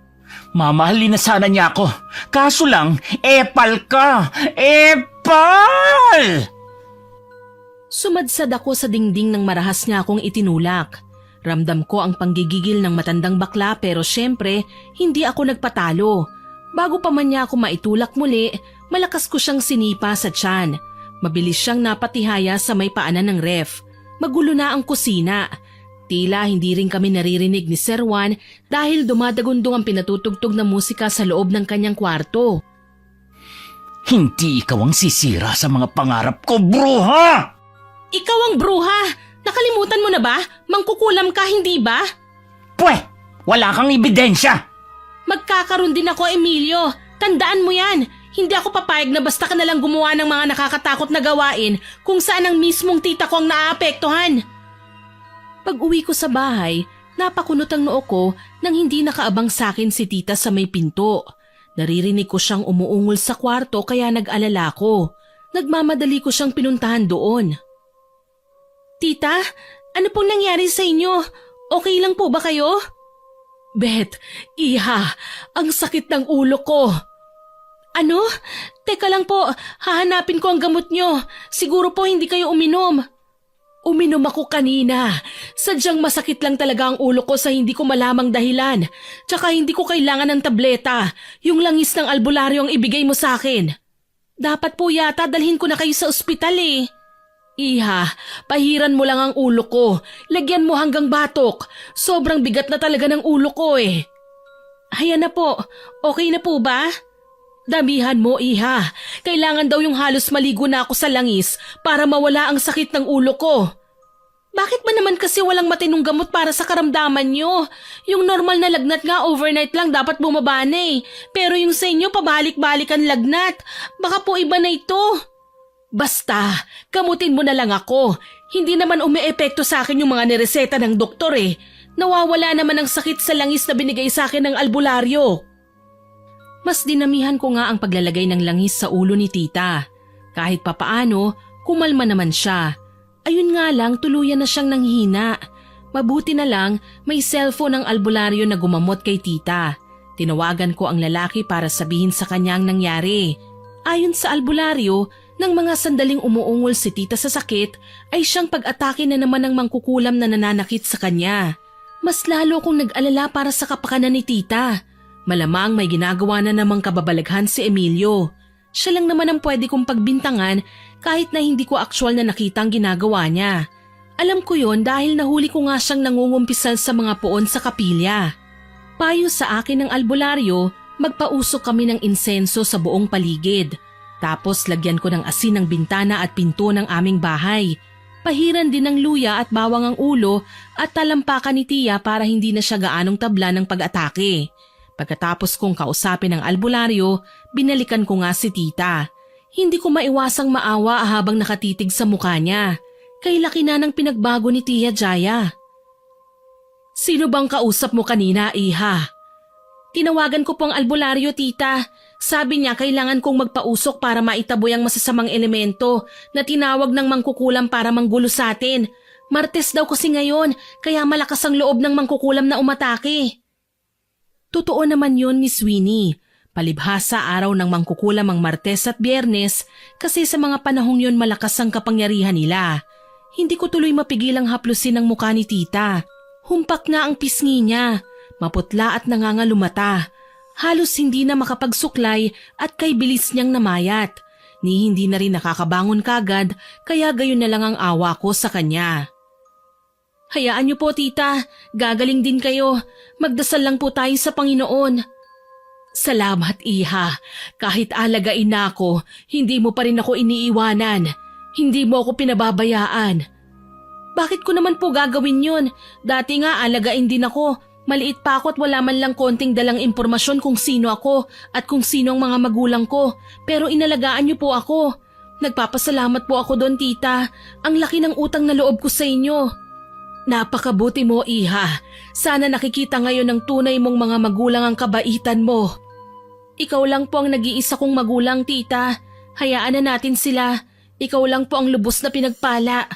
Mamahalin na sana niya ako. Kaso lang, epal ka! Epal! Sumadsad ako sa dingding ng marahas niya akong itinulak. Ramdam ko ang panggigigil ng matandang bakla pero syempre, hindi ako nagpatalo. Bago pa man niya ako maitulak muli, malakas ko siyang sinipa sa tiyan. Mabilis siyang napatihaya sa may paanan ng ref. Magulo na ang kusina. Tila hindi rin kami naririnig ni Sir Juan dahil dumadagundong ang pinatutugtog na musika sa loob ng kanyang kwarto. Hindi ikaw ang sisira sa mga pangarap ko, bruha! Ikaw ang bruha! Nakalimutan mo na ba? Mangkukulam ka, hindi ba? Pwe! Wala kang ebidensya! Magkakaroon din ako, Emilio. Tandaan mo yan. Hindi ako papayag na basta ka nalang gumawa ng mga nakakatakot na gawain kung saan ang mismong tita ko ang naaapektuhan. Pag-uwi ko sa bahay, napakunot ang noo ko nang hindi nakaabang sa akin si tita sa may pinto. Naririnig ko siyang umuungol sa kwarto kaya nag-alala ko. Nagmamadali ko siyang pinuntahan doon. Tita, ano pong nangyari sa inyo? Okay lang po ba kayo? Bet, iha, ang sakit ng ulo ko. Ano? Teka lang po, hahanapin ko ang gamot nyo. Siguro po hindi kayo uminom. Uminom ako kanina. Sadyang masakit lang talaga ang ulo ko sa hindi ko malamang dahilan. Tsaka hindi ko kailangan ng tableta. Yung langis ng albularyo ang ibigay mo sa akin. Dapat po yata dalhin ko na kayo sa ospital eh. Iha, pahiran mo lang ang ulo ko. Lagyan mo hanggang batok. Sobrang bigat na talaga ng ulo ko eh. Ayan na po. Okay na po ba? Damihan mo, iha. Kailangan daw yung halos maligo na ako sa langis para mawala ang sakit ng ulo ko. Bakit ba naman kasi walang matinong gamot para sa karamdaman nyo? Yung normal na lagnat nga overnight lang dapat bumaba na eh. Pero yung sa inyo pabalik-balik ang lagnat. Baka po iba na ito. Basta, gamutin mo na lang ako. Hindi naman umeepekto sa akin yung mga nireseta ng doktor eh. Nawawala naman ang sakit sa langis na binigay sa akin ng albularyo. Mas dinamihan ko nga ang paglalagay ng langis sa ulo ni tita. Kahit papaano, kumalma naman siya. Ayun nga lang, tuluyan na siyang nanghina. Mabuti na lang, may cellphone ang albularyo na gumamot kay tita. Tinawagan ko ang lalaki para sabihin sa kanya ang nangyari. Ayon sa albularyo, nang mga sandaling umuungol si tita sa sakit, ay siyang pag-atake na naman ng mangkukulam na nananakit sa kanya. Mas lalo kong nag-alala para sa kapakanan ni tita. Malamang may ginagawa na namang kababalaghan si Emilio. Siya lang naman ang pwede kong pagbintangan kahit na hindi ko aktual na nakita ang ginagawa niya. Alam ko yon dahil nahuli ko nga siyang nangungumpisal sa mga poon sa kapilya. Payo sa akin ng albularyo, magpausok kami ng insenso sa buong paligid. Tapos lagyan ko ng asin ang bintana at pinto ng aming bahay. Pahiran din ng luya at bawang ang ulo at talampakan ni Tia para hindi na siya gaanong tabla ng pag-atake. Pagkatapos kong kausapin ang albularyo, binalikan ko nga si Tita. Hindi ko maiwasang maawa habang nakatitig sa mukha niya. Kay laki na ng pinagbago ni Tia Jaya. Sino bang kausap mo kanina, Iha? Tinawagan ko po ang albularyo, Tita. Sabi niya kailangan kong magpausok para maitaboy ang masasamang elemento na tinawag ng mangkukulam para manggulo sa atin. Martes daw kasi ngayon, kaya malakas ang loob ng mangkukulam na umatake. Totoo naman yun, Miss Winnie. Palibhasa araw ng mangkukulam ang Martes at Biyernes kasi sa mga panahong yun malakas ang kapangyarihan nila. Hindi ko tuloy mapigil ang haplusin ng mukha ni Tita. Humpak na ang pisngi niya, maputla at nangangalumata. Halos hindi na makapagsuklay at kay bilis niyang namayat. Ni hindi na rin nakakabangon kagad kaya gayon na lang ang awa ko sa kanya. Hayaan niyo po, Tita. Gagaling din kayo. Magdasal lang po tayo sa Panginoon. Salamat, Iha. Kahit alagain na ako, hindi mo pa rin ako iniiwanan. Hindi mo ako pinababayaan. Bakit ko naman po gagawin yun? Dati nga alagain din ako. Maliit pa ako at wala man lang konting dalang impormasyon kung sino ako at kung sino ang mga magulang ko. Pero inalagaan niyo po ako. Nagpapasalamat po ako doon, Tita. Ang laki ng utang na loob ko sa inyo. Napakabuti mo, Iha. Sana nakikita ngayon ng tunay mong mga magulang ang kabaitan mo. Ikaw lang po ang nag-iisa kong magulang, Tita. Hayaan na natin sila. Ikaw lang po ang lubos na pinagpala.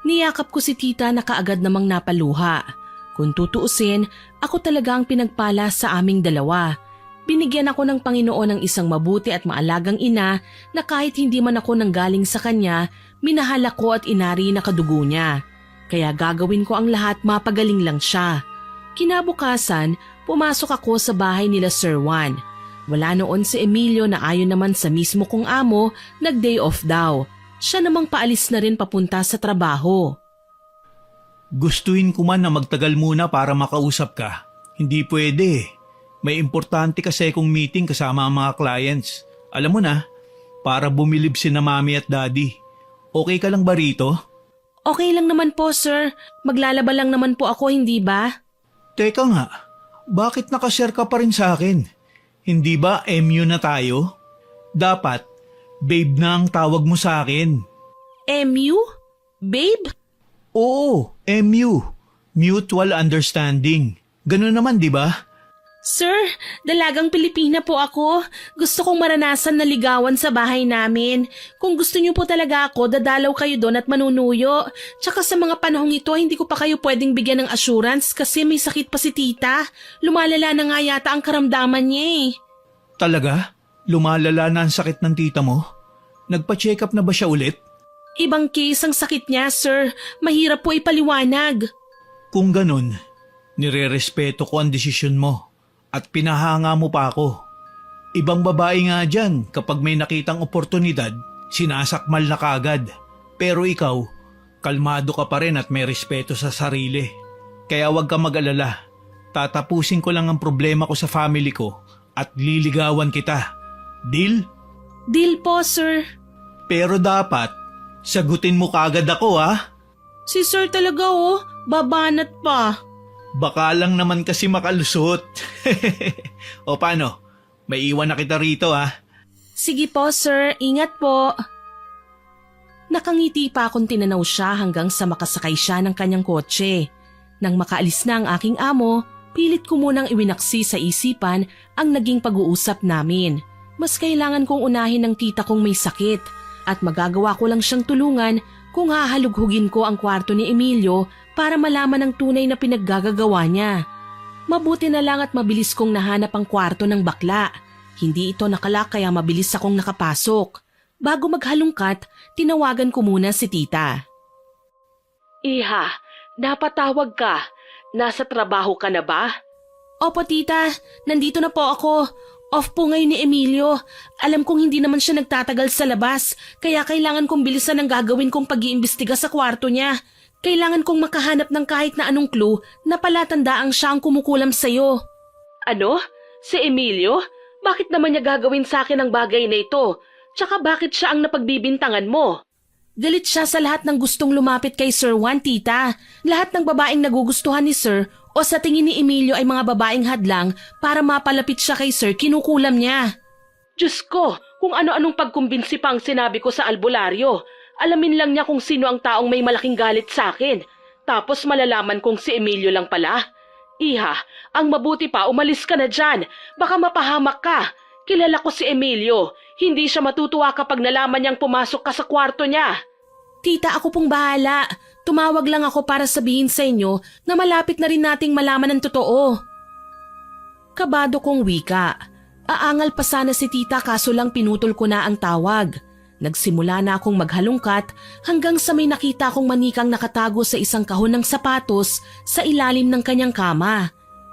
Niyakap ko si Tita na kaagad namang napaluha. Kung tutuusin, ako talaga ang pinagpala sa aming dalawa. Binigyan ako ng Panginoon ng isang mabuti at maalagang ina na kahit hindi man ako nanggaling sa kanya, minahal ako at inari na kadugo niya. Kaya gagawin ko ang lahat mapagaling lang siya. Kinabukasan, pumasok ako sa bahay nila Sir Juan. Wala noon si Emilio na ayon naman sa mismo kong amo, nag-day off daw. Siya namang paalis na rin papunta sa trabaho. Gustuin ko man na magtagal muna para makausap ka. Hindi pwede. May importante kasi kong meeting kasama ang mga clients. Alam mo na, para bumilib si na mami at daddy. Okay ka lang ba rito? Okay lang naman po, sir. Maglalaba lang naman po ako, hindi ba? Teka nga, bakit nakashare ka pa rin sa akin? Hindi ba MU na tayo? Dapat, babe na ang tawag mo sa akin. MU? Babe? Oo, MU. Mutual Understanding. Ganun naman, di ba? Sir, dalagang Pilipina po ako. Gusto kong maranasan na ligawan sa bahay namin. Kung gusto niyo po talaga ako, dadalaw kayo doon at manunuyo. Tsaka sa mga panahong ito, hindi ko pa kayo pwedeng bigyan ng assurance kasi may sakit pa si Tita. Lumalala na nga yata ang karamdaman niya eh. Talaga? Lumalala na ang sakit ng tita mo? Nagpa-check up na ba siya ulit? Ibang case ang sakit niya, sir. Mahirap po ipaliwanag. Kung ganun, nire-respeto ko ang desisyon mo at pinahanga mo pa ako. Ibang babae nga dyan kapag may nakitang oportunidad, sinasakmal na kagad. Pero ikaw, kalmado ka pa rin at may respeto sa sarili. Kaya huwag ka mag-alala. Tatapusin ko lang ang problema ko sa family ko at liligawan kita. Deal? Deal po, sir. Pero dapat, sagutin mo kagad ako ha. Si sir talaga oh, babanat pa. Baka lang naman kasi makalusot. O paano? May iwan na kita rito ha. Sige po, sir. Ingat po. Nakangiti pa akong tinanaw siya hanggang sa makasakay siya ng kanyang kotse. Nang makaalis na ang aking amo, pilit ko munang iwinaksi sa isipan ang naging pag-uusap namin. Mas kailangan kong unahin ng tita kong may sakit at magagawa ko lang siyang tulungan kung hahalughugin ko ang kwarto ni Emilio para malaman ang tunay na pinaggagawa niya. Mabuti na lang at mabilis kong nahanap ang kwarto ng bakla. Hindi ito nakalak kaya mabilis akong nakapasok. Bago maghalungkat, tinawagan ko muna si tita. Iha, napatawag ka. Nasa trabaho ka na ba? Opo tita, nandito na po ako. Off po ngayon ni Emilio. Alam kong hindi naman siya nagtatagal sa labas, kaya kailangan kong bilisan ang gagawin kong pag-iimbestiga sa kwarto niya. Kailangan kong makahanap ng kahit na anong clue na palatandaang siya ang kumukulam sa'yo. Ano? Si Emilio? Bakit naman niya gagawin sa akin ang bagay na ito? Tsaka bakit siya ang napagbibintangan mo? Galit siya sa lahat ng gustong lumapit kay Sir Juan, tita. Lahat ng babaeng nagugustuhan ni Sir o sa tingin ni Emilio ay mga babaeng hadlang para mapalapit siya kay Sir, kinukulam niya. Diyos ko, kung ano-anong pagkumbinsi pa ang sinabi ko sa albularyo. Alamin lang niya kung sino ang taong may malaking galit sa akin. Tapos malalaman kong si Emilio lang pala. Iha, ang mabuti pa umalis ka na dyan. Baka mapahamak ka. Kilala ko si Emilio. Hindi siya matutuwa kapag nalaman niyang pumasok ka sa kwarto niya. Tita, ako pong bahala. Tumawag lang ako para sabihin sa inyo na malapit na rin nating malaman ang totoo. Kabado kong wika. Aangal pa sana si tita kaso lang pinutol ko na ang tawag. Nagsimula na akong maghalungkat hanggang sa may nakita akong manikang nakatago sa isang kahon ng sapatos sa ilalim ng kanyang kama.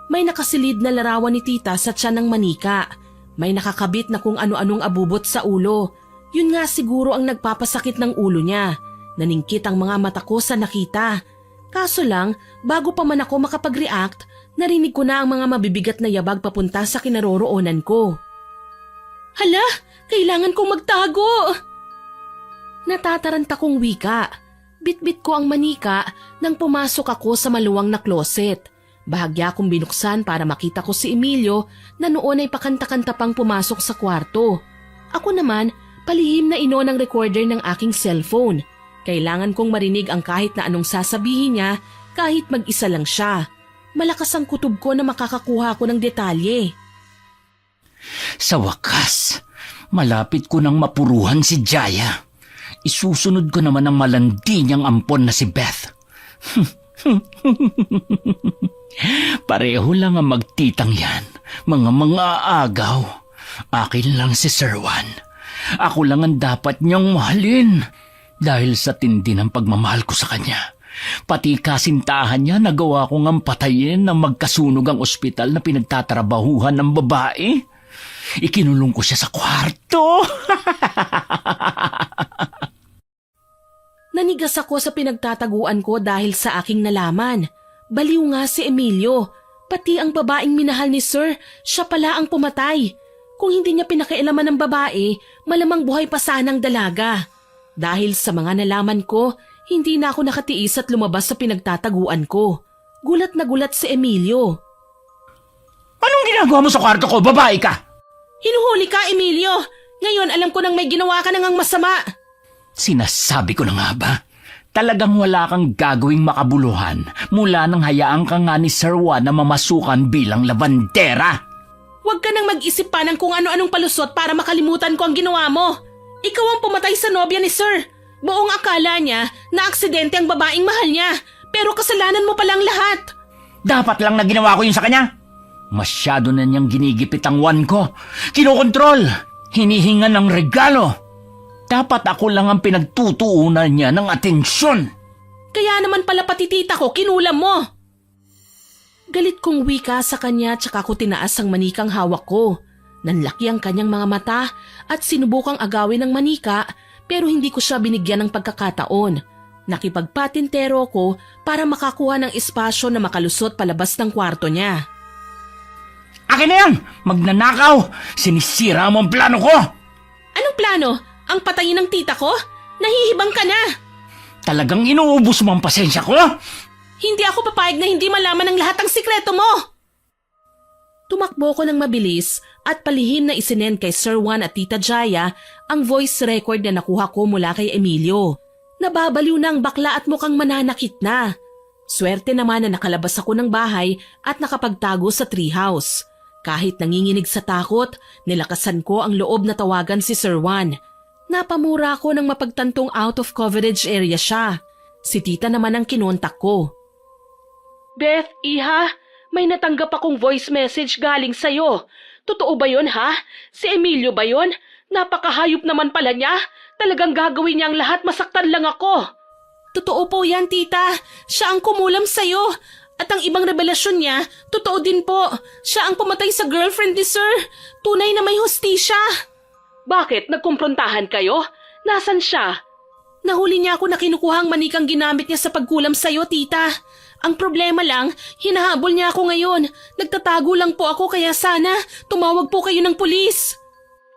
May nakasilid na larawan ni tita sa tiyan ng manika. May nakakabit na kung ano-anong abubot sa ulo. Yun nga siguro ang nagpapasakit ng ulo niya. Naningkit ang mga mata ko sa nakita. Kaso lang, bago pa man ako makapag-react, narinig ko na ang mga mabibigat na yabag papunta sa kinaroroonan ko. Hala, kailangan kong magtago! Natataranta kong wika. Bitbit ko ang manika nang pumasok ako sa maluwang na closet. Bahagya kong binuksan para makita ko si Emilio na noon ay pakanta-kanta pang pumasok sa kwarto. Ako naman, palihim na inon ang recorder ng aking cellphone. Kailangan kong marinig ang kahit na anong sasabihin niya kahit mag-isa lang siya. Malakas ang kutob ko na makakakuha ko ng detalye. Sa wakas, malapit ko nang mapuruhan si Jaya. Isusunod ko naman ang malandi niyang ampon na si Beth. Pareho lang ang magtitang yan, mga agaw. Akin lang si Sir Juan. Ako lang ang dapat niyang mahalin. Dahil sa tindi ng pagmamahal ko sa kanya. Pati kasintahan niya nagawa kong ang patayin ng magkasunog ang ospital na pinagtatrabahuhan ng babae. Ikinulong ko siya sa kwarto. Nanigas ako sa pinagtataguan ko dahil sa aking nalaman. Baliw nga si Emilio. Pati ang babaeng minahal ni Sir, siya pala ang pumatay. Kung hindi niya pinakialaman ng babae, malamang buhay pa sanang dalaga. Dahil sa mga nalaman ko, hindi na ako nakatiis at lumabas sa pinagtataguan ko. Gulat na gulat si Emilio. Anong ginagawa mo sa kwarto ko? Babae ka! Hinuhuli ka, Emilio! Ngayon alam ko nang may ginawa ka nang masama. Sinasabi ko na nga ba? Talagang wala kang gagawing makabuluhan mula nang hayaan ka nga ni Sir Juan na mamasukan bilang labandera. Huwag ka nang mag-isip pa ng kung ano-anong palusot para makalimutan ko ang ginawa mo. Ikaw ang pumatay sa nobya ni Sir. Buong akala niya na aksidente ang babaeng mahal niya, pero kasalanan mo palang lahat. Dapat lang na ginawa ko yun sa kanya. Masyado na niyang ginigipit ang Juan ko. Kinokontrol. Hinihinga ng regalo. Dapat ako lang ang pinagtutuunan niya ng atensyon. Kaya naman pala pati tita ko kinulam mo. Galit kong wika sa kanya tsaka ko tinaas ang manikang hawak ko. Nanlaki ang kanyang mga mata at sinubukang agawin ng manika pero hindi ko siya binigyan ng pagkakataon. Nakipagpatintero ko para makakuha ng espasyo na makalusot palabas ng kwarto niya. Akin na yan! Magnanakaw! Sinisira mo ang plano ko! Anong plano? Ang patayin ng tita ko? Nahihibang ka na! Talagang inuubos mo ang pasensya ko? Hindi ako papayag na hindi malaman ang lahat ng sikreto mo! Tumakbo ko ng mabilis at palihim na isinend kay Sir Juan at Tita Jaya ang voice record na nakuha ko mula kay Emilio. Nababaliw na ang bakla at mukhang mananakit na. Swerte naman na nakalabas ako ng bahay at nakapagtago sa treehouse. Kahit nanginginig sa takot, nilakasan ko ang loob na tawagan si Sir Juan. Napamura ako nang mapagtantong out of coverage area siya. Si tita naman ang kinontak ko. Beth, iha, may natanggap akong voice message galing sa'yo. Totoo ba yun ha? Si Emilio ba yun? Napakahayop naman pala niya. Talagang gagawin niya ang lahat, masaktan lang ako. Totoo po yan, tita. Siya ang kumulam sa'yo. At ang ibang revelasyon niya, totoo din po. Siya ang pumatay sa girlfriend ni Sir. Tunay na may hustisya. Bakit? Nagkumprontahan kayo? Nasaan siya? Nahuli niya ako na kinukuha ang manikang ginamit niya sa pagkulam sa'yo, tita. Ang problema lang, hinahabol niya ako ngayon. Nagtatago lang po ako kaya sana tumawag po kayo ng pulis.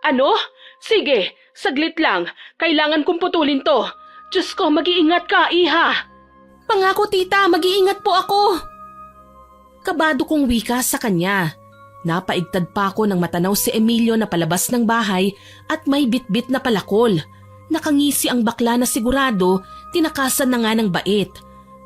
Ano? Sige, saglit lang. Kailangan kong putulin to. Diyos ko, mag-iingat ka, iha. Pangako, tita, mag-iingat po ako. Kabado kong wika sa kanya. Napaigtad pa ako nang matanaw si Emilio na palabas ng bahay at may bitbit na palakol. Nakangisi ang bakla na sigurado tinakasan na nga ng bait.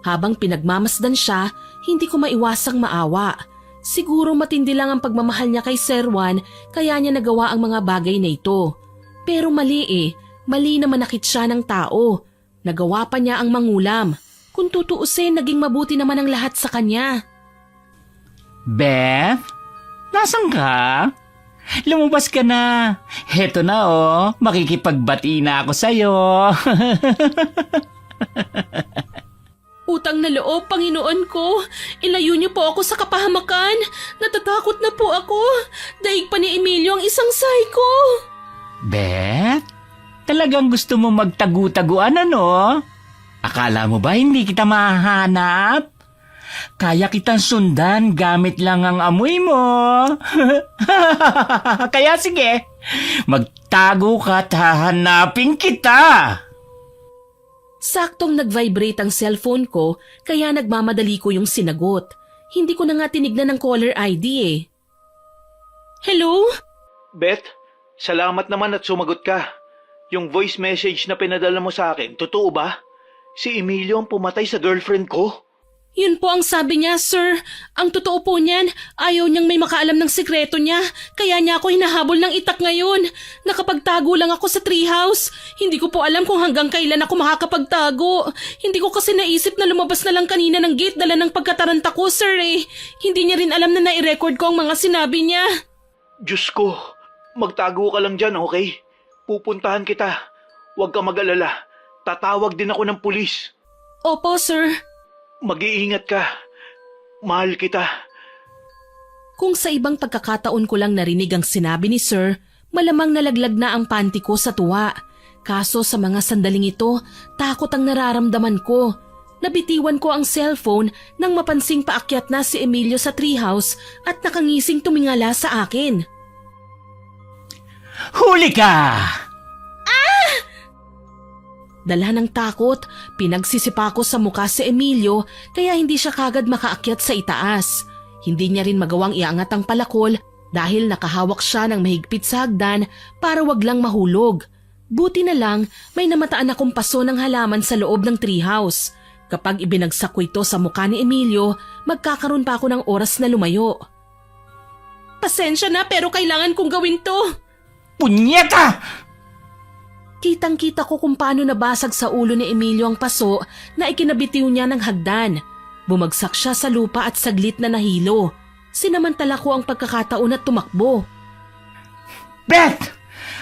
Habang pinagmamasdan siya, hindi ko maiwasang maawa. Siguro matindi lang ang pagmamahal niya kay Sir Juan kaya niya nagawa ang mga bagay na ito. Pero mali mali na manakit siya ng tao. Nagawa pa niya ang mangulam. Kung tutuusin, naging mabuti naman ang lahat sa kanya. Beth? Nasaan ka? Lumabas ka na. Heto na makikipagbati na ako sa'yo. Utang na loob, Panginoon ko. Ilayo niyo po ako sa kapahamakan. Natatakot na po ako. Daig pa ni Emilio ang isang psycho. Beth? Talagang gusto mo magtagu-taguan Akala mo ba hindi kita mahanap? Kaya kitang sundan gamit lang ang amoy mo. Kaya sige, magtago ka at hahanapin kita. Saktong nag-vibrate ang cellphone ko kaya nagmamadali ko yung sinagot. Hindi ko na nga tinignan ng caller ID Hello? Beth, salamat naman at sumagot ka. Yung voice message na pinadala mo sa akin, totoo ba? Si Emilio ang pumatay sa girlfriend ko? Yun po ang sabi niya, sir. Ang totoo po niyan, ayaw niyang may makaalam ng sikreto niya. Kaya niya ako hinahabol ng itak ngayon. Nakapagtago lang ako sa treehouse. Hindi ko po alam kung hanggang kailan ako makakapagtago. Hindi ko kasi naisip na lumabas na lang kanina ng gate dala ng pagkataranta ko, sir Hindi niya rin alam na nai-record ko ang mga sinabi niya. Diyos ko, magtago ka lang dyan, okay? Pupuntahan kita. Huwag ka mag-alala. Tatawag din ako ng pulis. Opo, sir. Mag-iingat ka. Mahal kita. Kung sa ibang pagkakataon ko lang narinig ang sinabi ni Sir, malamang nalaglag na ang panty ko sa tuwa. Kaso sa mga sandaling ito, takot ang nararamdaman ko. Nabitiwan ko ang cellphone nang mapansing paakyat na si Emilio sa treehouse at nakangising tumingala sa akin. Huli ka! Dala ng takot, pinagsisipa ko sa muka si Emilio kaya hindi siya kagad makaakyat sa itaas. Hindi niya rin magawang iangat ang palakol dahil nakahawak siya ng mahigpit sa hagdan para wag lang mahulog. Buti na lang may namataan akong paso ng halaman sa loob ng treehouse. Kapag ibinagsak ko ito sa mukha ni Emilio, magkakaroon pa ako ng oras na lumayo. Pasensya na pero kailangan kong gawin to. Punyeta! Kitang-kita ko kung paano nabasag sa ulo ni Emilio ang paso na ikinabitiw niya ng hagdan. Bumagsak siya sa lupa at saglit na nahilo. Sinamantala ko ang pagkakataon at tumakbo. Beth!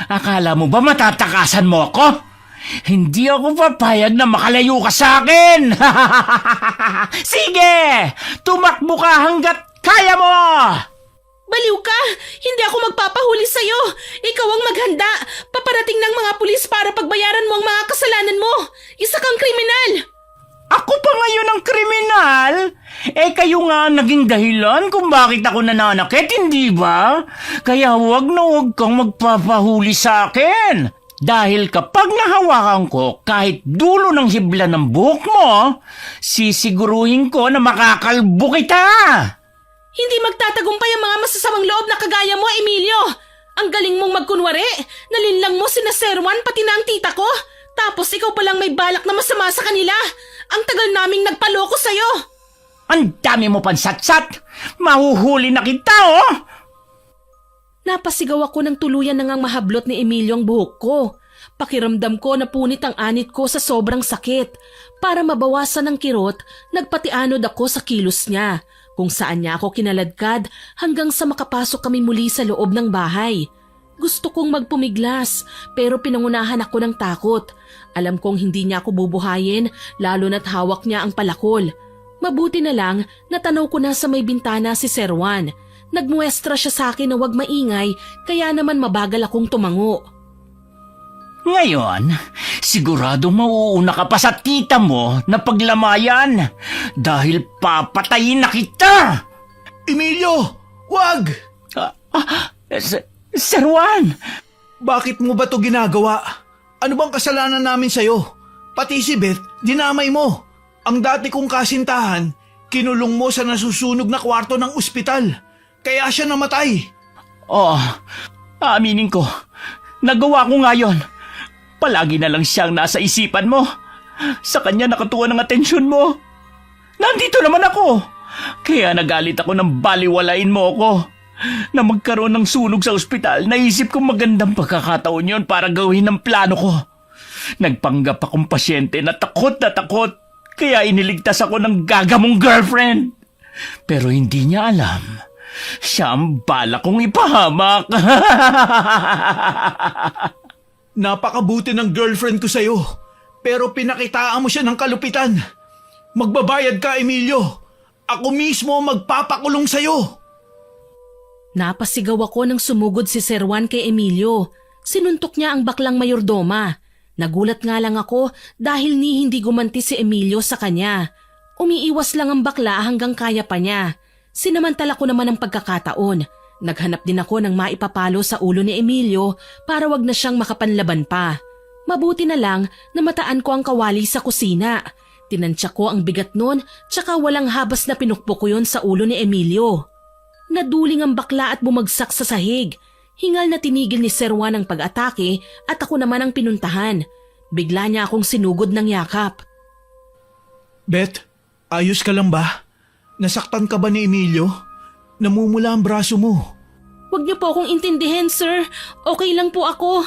Akala mo ba matatakasan mo ako? Hindi ako papayag na makalayo ka sa akin! Sige! Tumakbo ka hanggat kaya mo! Baliw ka! Hindi ako magpapahuli sa'yo! Ikaw ang maghanda! Paparating ng mga pulis para pagbayaran mo ang mga kasalanan mo! Isa kang kriminal! Ako pa ngayon ang kriminal? Kayo nga ang naging dahilan kung bakit ako nananakit, hindi ba? Kaya huwag na huwag kang magpapahuli sa akin. Dahil kapag nahawakan ko kahit dulo ng hibla ng buhok mo, sisiguruhin ko na makakalbo kita. Hindi magtatagumpay ang mga masasamang loob na kagaya mo, Emilio! Ang galing mong magkunwari! Nalinlang mo sina Sir Juan pati na ang tita ko! Tapos ikaw palang may balak na masama sa kanila! Ang tagal naming nagpaloko sa'yo! Ang dami mo pansatsat! Mahuhuli na kita, Napasigaw ako ng tuluyan na ngang mahablot ni Emilio ang buhok ko. Pakiramdam ko na punit ang anit ko sa sobrang sakit. Para mabawasan ng kirot, nagpatianod ako sa kilos niya. Kung saan niya ako kinaladkad hanggang sa makapasok kami muli sa loob ng bahay. Gusto kong magpumiglas pero pinangunahan ako ng takot. Alam kong hindi niya ako bubuhayin lalo na't hawak niya ang palakol. Mabuti na lang natanaw ko na sa may bintana si Sir Juan. Nagmuestra siya sa akin na huwag maingay kaya naman mabagal akong tumango. Ngayon, sigurado mauuna ka pa sa tita mo na paglamayan dahil papatayin na kita! Emilio! Wag! Sir Juan! Bakit mo ba to ginagawa? Ano bang kasalanan namin sa'yo? Pati si Beth, dinamay mo. Ang dati kong kasintahan, kinulong mo sa nasusunog na kwarto ng ospital. Kaya siya namatay. Oo, aaminin ko. Nagawa ko nga yun. Palagi na lang siyang nasa isipan mo. Sa kanya nakatuon ang atensyon mo. Nandito naman ako. Kaya nagalit ako nang baliwalain mo ako. Na magkaroon ng sunog sa ospital, naisip kong magandang pagkakataon yon para gawin ang plano ko. Nagpanggap akong pasyente na takot. Kaya iniligtas ako ng gaga mong girlfriend. Pero hindi niya alam. Siya ang bala kong ipahamak. Napakabuti ng girlfriend ko sa'yo. Pero pinakitaan mo siya ng kalupitan. Magbabayad ka, Emilio. Ako mismo magpapakulong sa'yo. Napasigaw ako nang sumugod si Sir Juan kay Emilio. Sinuntok niya ang baklang mayordoma. Nagulat nga lang ako dahil hindi gumanti si Emilio sa kanya. Umiiwas lang ang bakla hanggang kaya pa niya. Sinamantala ko naman ang pagkakataon. Naghanap din ako ng maipapalo sa ulo ni Emilio para wag na siyang makapanlaban pa. Mabuti na lang na mataan ko ang kawali sa kusina. Tinansya ko ang bigat nun tsaka walang habas na pinukpok ko yun sa ulo ni Emilio. Naduling ang bakla at bumagsak sa sahig. Hingal na tinigil ni Sir Juan ang pag-atake at ako naman ang pinuntahan. Bigla niya akong sinugod ng yakap. Beth, ayos ka lang ba? Nasaktan ka ba ni Emilio? Namumula ang braso mo. Huwag niyo po akong intindihin, sir. Okay lang po ako.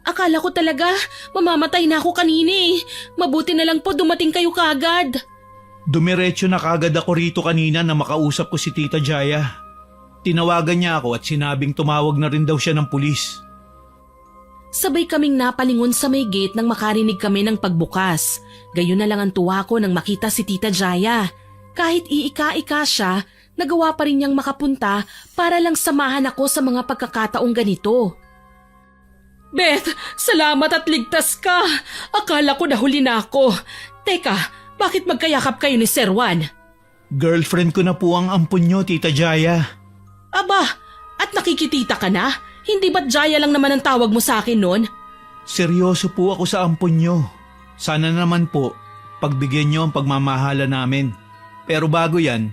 Akala ko talaga mamamatay na ako kanina eh. Mabuti na lang po dumating kayo kagad. Dumiretso na kagad ako rito kanina na makausap ko si Tita Jaya. Tinawagan niya ako at sinabing tumawag na rin daw siya ng pulis. Sabay kaming napalingon sa may gate nang makarinig kami ng pagbukas. Gayon na lang ang tuwa ko nang makita si Tita Jaya. Kahit iika-ika siya, nagawa pa rin niyang makapunta para lang samahan ako sa mga pagkakataong ganito. Beth, salamat at ligtas ka. Akala ko nahuli na ako. Teka, bakit magkayakap kayo ni Sir Juan? Girlfriend ko na po ang ampun niyo, Tita Jaya. Aba, at nakikitita ka na? Hindi ba't Jaya lang naman ang tawag mo sa akin noon? Seryoso po ako sa ampun niyo. Sana naman po, pagbigyan niyo ang pagmamahala namin. Pero bago yan,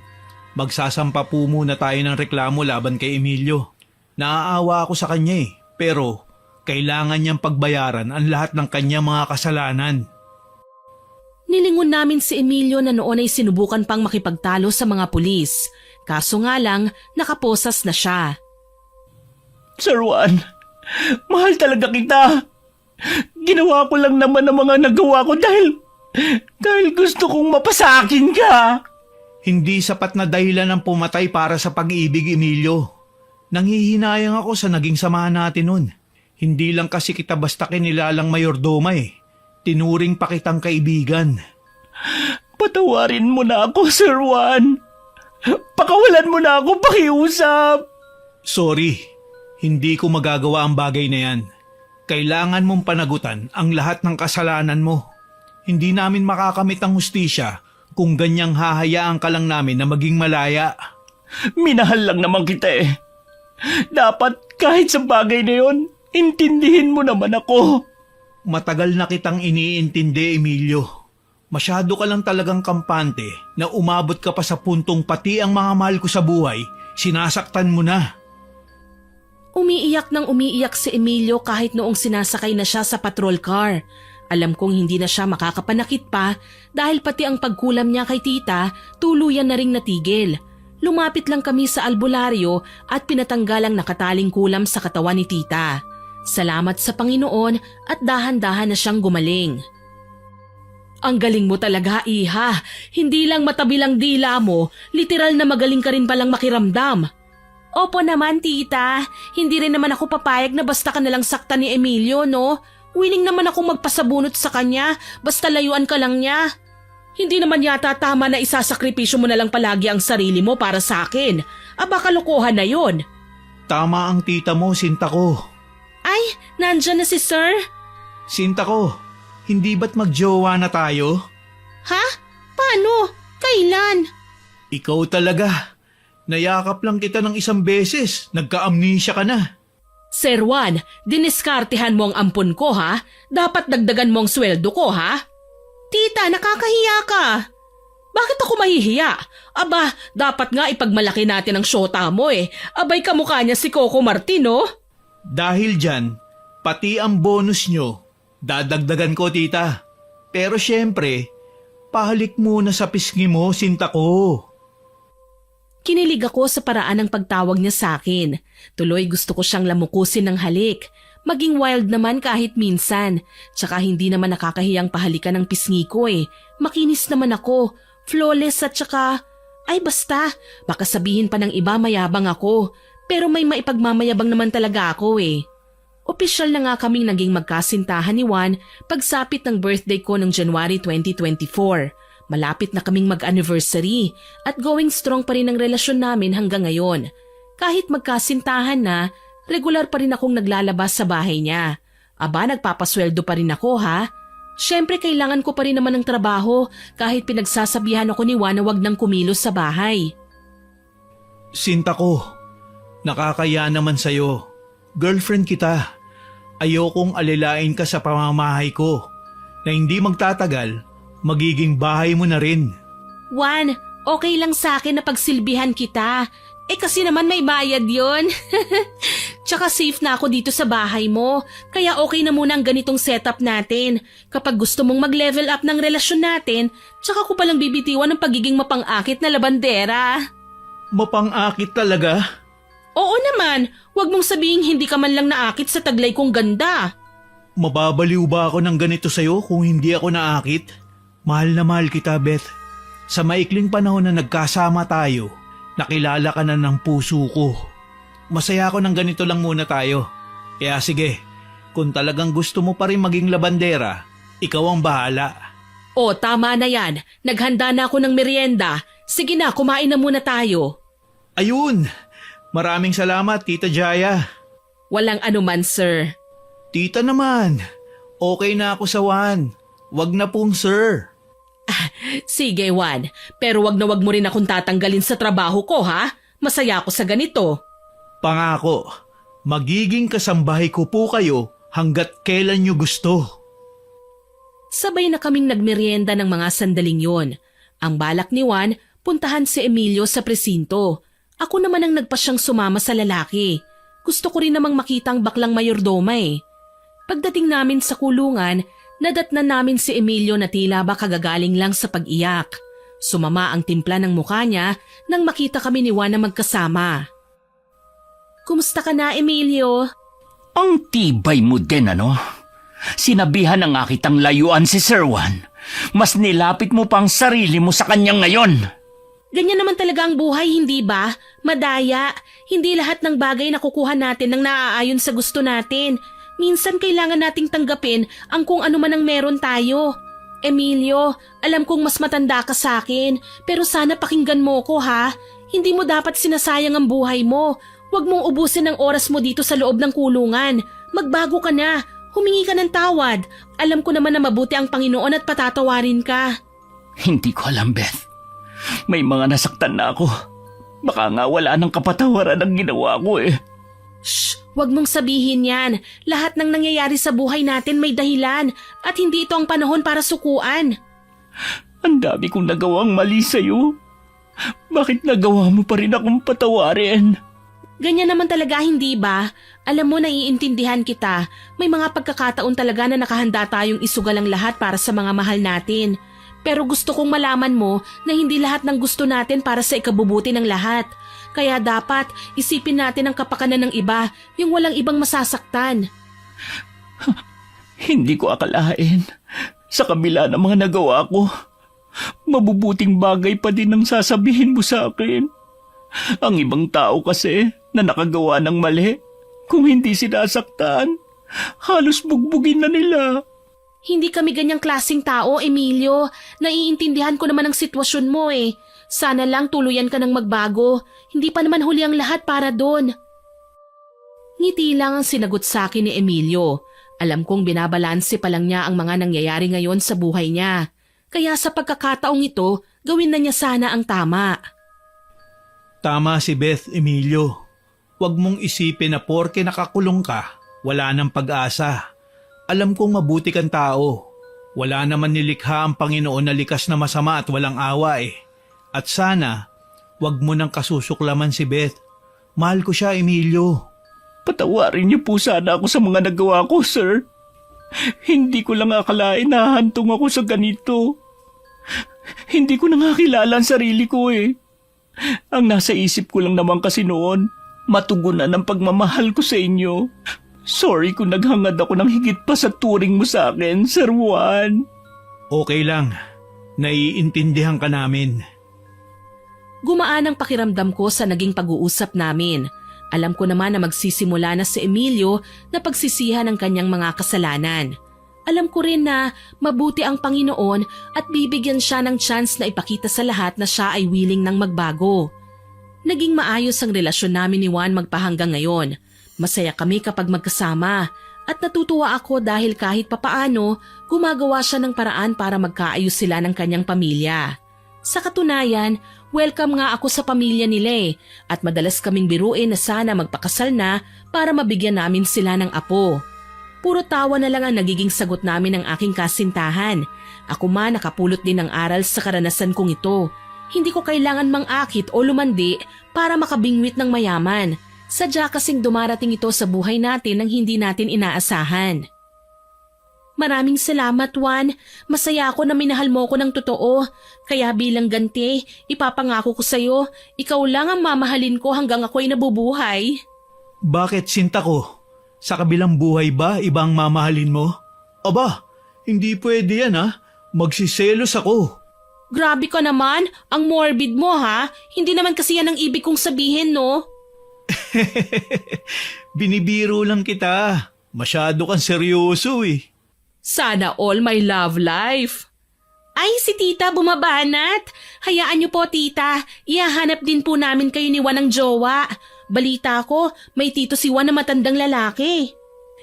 magsasampa po muna tayo ng reklamo laban kay Emilio. Naaawa ako sa kanya pero kailangan niyang pagbayaran ang lahat ng kanyang mga kasalanan. Nilingon namin si Emilio na noon ay sinubukan pang makipagtalo sa mga pulis. Kaso nga lang, nakaposas na siya. Sir Juan, mahal talaga kita. Ginawa ko lang naman ang mga nagawa ko dahil gusto kong mapasakin ka. Hindi sapat na dahilan ng pumatay para sa pag-ibig, Emilio. Nanghihinayang ako sa naging samahan natin nun. Hindi lang kasi kita basta kinilalang mayordoma Tinuring pa kitang kaibigan. Patawarin mo na ako, Sir Juan. Pakawalan mo na ako pakiusap. Sorry, hindi ko magagawa ang bagay na yan. Kailangan mong panagutan ang lahat ng kasalanan mo. Hindi namin makakamit ang hustisya kung ganyang hahayaan ka lang namin na maging malaya. Minahal lang naman kita Dapat kahit sa bagay na yon, intindihin mo naman ako. Matagal na kitang iniintindi, Emilio. Masyado ka lang talagang kampante na umabot ka pa sa puntong pati ang mga mahal ko sa buhay, sinasaktan mo na. Umiiyak nang umiiyak si Emilio kahit noong sinasakay na siya sa patrol car. Alam kong hindi na siya makakapanakit pa dahil pati ang pagkulam niya kay tita tuluyan na ring natigil. Lumapit lang kami sa albularyo at pinatanggal ang nakataling kulam sa katawan ni tita. Salamat sa Panginoon at dahan-dahan na siyang gumaling. Ang galing mo talaga, iha. Hindi lang matabilang dila mo, literal na magaling ka rin palang makiramdam. Opo naman, tita. Hindi rin naman ako papayag na basta ka nalang saktan ni Emilio, no? Willing naman akong magpasabunot sa kanya, basta layuan ka lang niya. Hindi naman yata tama na isasakripisyo mo na lang palagi ang sarili mo para sa akin. Aba, kalokohan na yon. Tama ang tita mo, Sinta ko. Ay, nandyan na si sir. Sinta ko, hindi ba't magjowa na tayo? Ha? Paano? Kailan? Ikaw talaga. Nayakap lang kita ng isang beses, nagka-amnesia ka na. Sir Juan, diniskartehan mo ang ampon ko ha? Dapat dagdagan mo ang sweldo ko ha? Tita, nakakahiya ka. Bakit ako mahihiya? Aba, dapat nga ipagmalaki natin ang syota mo eh. Abay kamukha niya si Coco Martin, oh. Dahil dyan, pati ang bonus nyo, dadagdagan ko tita. Pero syempre, pahalik muna sa pisngi mo, sinta ko. Kinilig ako sa paraan ng pagtawag niya sa akin. Tuloy gusto ko siyang lamukusin ng halik. Maging wild naman kahit minsan. Tsaka hindi naman nakakahiyang pahalikan ng pisngi ko eh. Makinis naman ako. Flawless at tsaka... Ay basta, baka sabihin pa ng iba mayabang ako. Pero may maipagmamayabang naman talaga ako eh. Opisyal na nga kaming naging magkasintahan ni Juan pagsapit ng birthday ko ng January 2024. Malapit na kaming mag-anniversary at going strong pa rin ang relasyon namin hanggang ngayon. Kahit magkasintahan na, regular pa rin akong naglalabas sa bahay niya. Aba, nagpapasweldo pa rin ako ha. Siyempre kailangan ko pa rin naman ng trabaho kahit pinagsasabihan ako ni Juan na wag nang kumilos sa bahay. Sinta ko, nakakaya naman sa'yo. Girlfriend kita. Ayokong alilain ka sa pamamahay ko na hindi magtatagal, magiging bahay mo na rin. Juan, okay lang sa akin na pagsilbihan kita. Eh kasi naman may bayad yon. Tsaka safe na ako dito sa bahay mo. Kaya okay na muna ang ganitong setup natin. Kapag gusto mong mag-level up ng relasyon natin, tsaka ko palang bibitiwan ng pagiging mapang-akit na labandera. Mapang-akit talaga? Oo naman, wag mong sabihin hindi ka man lang naakit sa taglay kong ganda. Mababaliw ba ako ng ganito sa'yo kung hindi ako naakit? Mahal na mahal kita, Beth. Sa maikling panahon na nagkasama tayo, nakilala ka na ng puso ko. Masaya ako ng ganito lang muna tayo. Kaya sige, kung talagang gusto mo pa rin maging labandera, ikaw ang bahala. O, tama na yan. Naghanda na ako ng merienda. Sige na, kumain na muna tayo. Ayun! Maraming salamat, Tita Jaya. Walang anuman, sir. Tita naman, okay na ako sa Juan. Wag na pong sir. Sige, Juan. Pero wag na wag mo rin akong tatanggalin sa trabaho ko, ha? Masaya ako sa ganito. Pangako, magiging kasambahay ko po kayo hanggat kailan nyo gusto. Sabay na kaming nagmerienda ng mga sandaling yon. Ang balak ni Juan, puntahan si Emilio sa presinto. Ako naman ang nagpasyang sumama sa lalaki. Gusto ko rin namang makita ang baklang mayordoma eh. Pagdating namin sa kulungan, nadatnan namin si Emilio na tila ba kagagaling lang sa pag-iyak. Sumama ang timpla ng mukha niya nang makita kami ni Juan na magkasama. Kumusta ka na, Emilio? Ang tibay mo din, ano? Sinabihan na nga kitang layuan si Sir Juan. Mas nilapit mo pang sarili mo sa kanya ngayon. Ganyan naman talaga ang buhay, hindi ba? Madaya. Hindi lahat ng bagay na kukuha natin nang naaayon sa gusto natin. Minsan kailangan nating tanggapin ang kung ano man ang meron tayo. Emilio, alam kong mas matanda ka sa akin, pero sana pakinggan mo ko ha. Hindi mo dapat sinasayang ang buhay mo. Huwag mong ubusin ang oras mo dito sa loob ng kulungan. Magbago ka na. Humingi ka ng tawad. Alam ko naman na mabuti ang Panginoon at patatawarin ka. Hindi ko alam, Beth. May mga nasaktan na ako. Baka nga wala ng kapatawaran ang ginawa ko eh. Shh! Huwag mong sabihin yan. Lahat ng nangyayari sa buhay natin may dahilan at hindi ito ang panahon para sukuan. Ang dami kong nagawang mali sa'yo. Bakit nagawa mo pa rin akong patawarin? Ganyan naman talaga, hindi ba? Alam mo, naiintindihan kita. May mga pagkakataon talaga na nakahanda tayong isugal ang lahat para sa mga mahal natin. Pero gusto kong malaman mo na hindi lahat ng gusto natin para sa ikabubuti ng lahat. Kaya dapat isipin natin ang kapakanan ng iba, yung walang ibang masasaktan. Hindi ko akalain. Sa kabila ng mga nagawa ko, mabubuting bagay pa din ang sasabihin mo sa akin. Ang ibang tao kasi na nakagawa ng mali, kung hindi sinasaktan, halos bugbugin na nila. Hindi kami ganyang klaseng tao, Emilio. Naiintindihan ko naman ang sitwasyon mo eh. Sana lang tuluyan ka ng magbago. Hindi pa naman huli ang lahat para doon. Ngiti lang ang sinagot sa akin ni Emilio. Alam kong binabalanse pa lang niya ang mga nangyayari ngayon sa buhay niya. Kaya sa pagkakataong ito, gawin na niya sana ang tama. Tama si Beth, Emilio. Huwag mong isipin na porke nakakulong ka, wala nang pag-asa. Alam kong mabuti kang tao. Wala naman nilikha ang Panginoon na likas na masama at walang awa eh. At sana, wag mo nang kasusuklaman si Beth. Mahal ko siya, Emilio. Patawarin niyo po sana ako sa mga nagawa ko, sir. Hindi ko lang akalain na hahantong ako sa ganito. Hindi ko na nga kilala ang sarili ko eh. Ang nasa isip ko lang naman kasi noon, matugunan ang pagmamahal ko sa inyo. Sorry kung naghangad ako ng higit pa sa turing mo sa akin, Sir Juan. Okay lang. Naiintindihan ka namin. Gumaan ang pakiramdam ko sa naging pag-uusap namin. Alam ko naman na magsisimula na si Emilio na pagsisihan ng kanyang mga kasalanan. Alam ko rin na mabuti ang Panginoon at bibigyan siya ng chance na ipakita sa lahat na siya ay willing ng magbago. Naging maayos ang relasyon namin ni Juan magpahanggang ngayon. Masaya kami kapag magkasama at natutuwa ako dahil kahit papaano gumagawa siya ng paraan para magkaayos sila ng kanyang pamilya. Sa katunayan, welcome nga ako sa pamilya nila at madalas kaming biruin na sana magpakasal na para mabigyan namin sila ng apo. Puro tawa na lang ang nagiging sagot namin ng aking kasintahan. Ako man nakapulot din ng aral sa karanasan kong ito. Hindi ko kailangan mangakit o lumandi para makabingwit ng mayaman. Sadya kasing dumarating ito sa buhay natin nang hindi natin inaasahan. Maraming salamat, Juan. Masaya ako na minahal mo ko ng totoo. Kaya bilang ganti, ipapangako ko sa'yo, ikaw lang ang mamahalin ko hanggang ako'y nabubuhay. Bakit, sinta ko? Sa kabilang buhay ba ibang mamahalin mo? Aba, hindi pwede yan ha. Magsiselos ako. Grabe ka naman, ang morbid mo ha. Hindi naman kasi yan ang ibig kong sabihin, no? Binibiro lang kita. Masyado kang seryoso eh. Sana all my love life. Ay, si tita bumabanat. Hayaan niyo po, tita. Ihahanap din po namin kayo ni Juan ng jowa. Balita ko, may tito si Juan na matandang lalaki.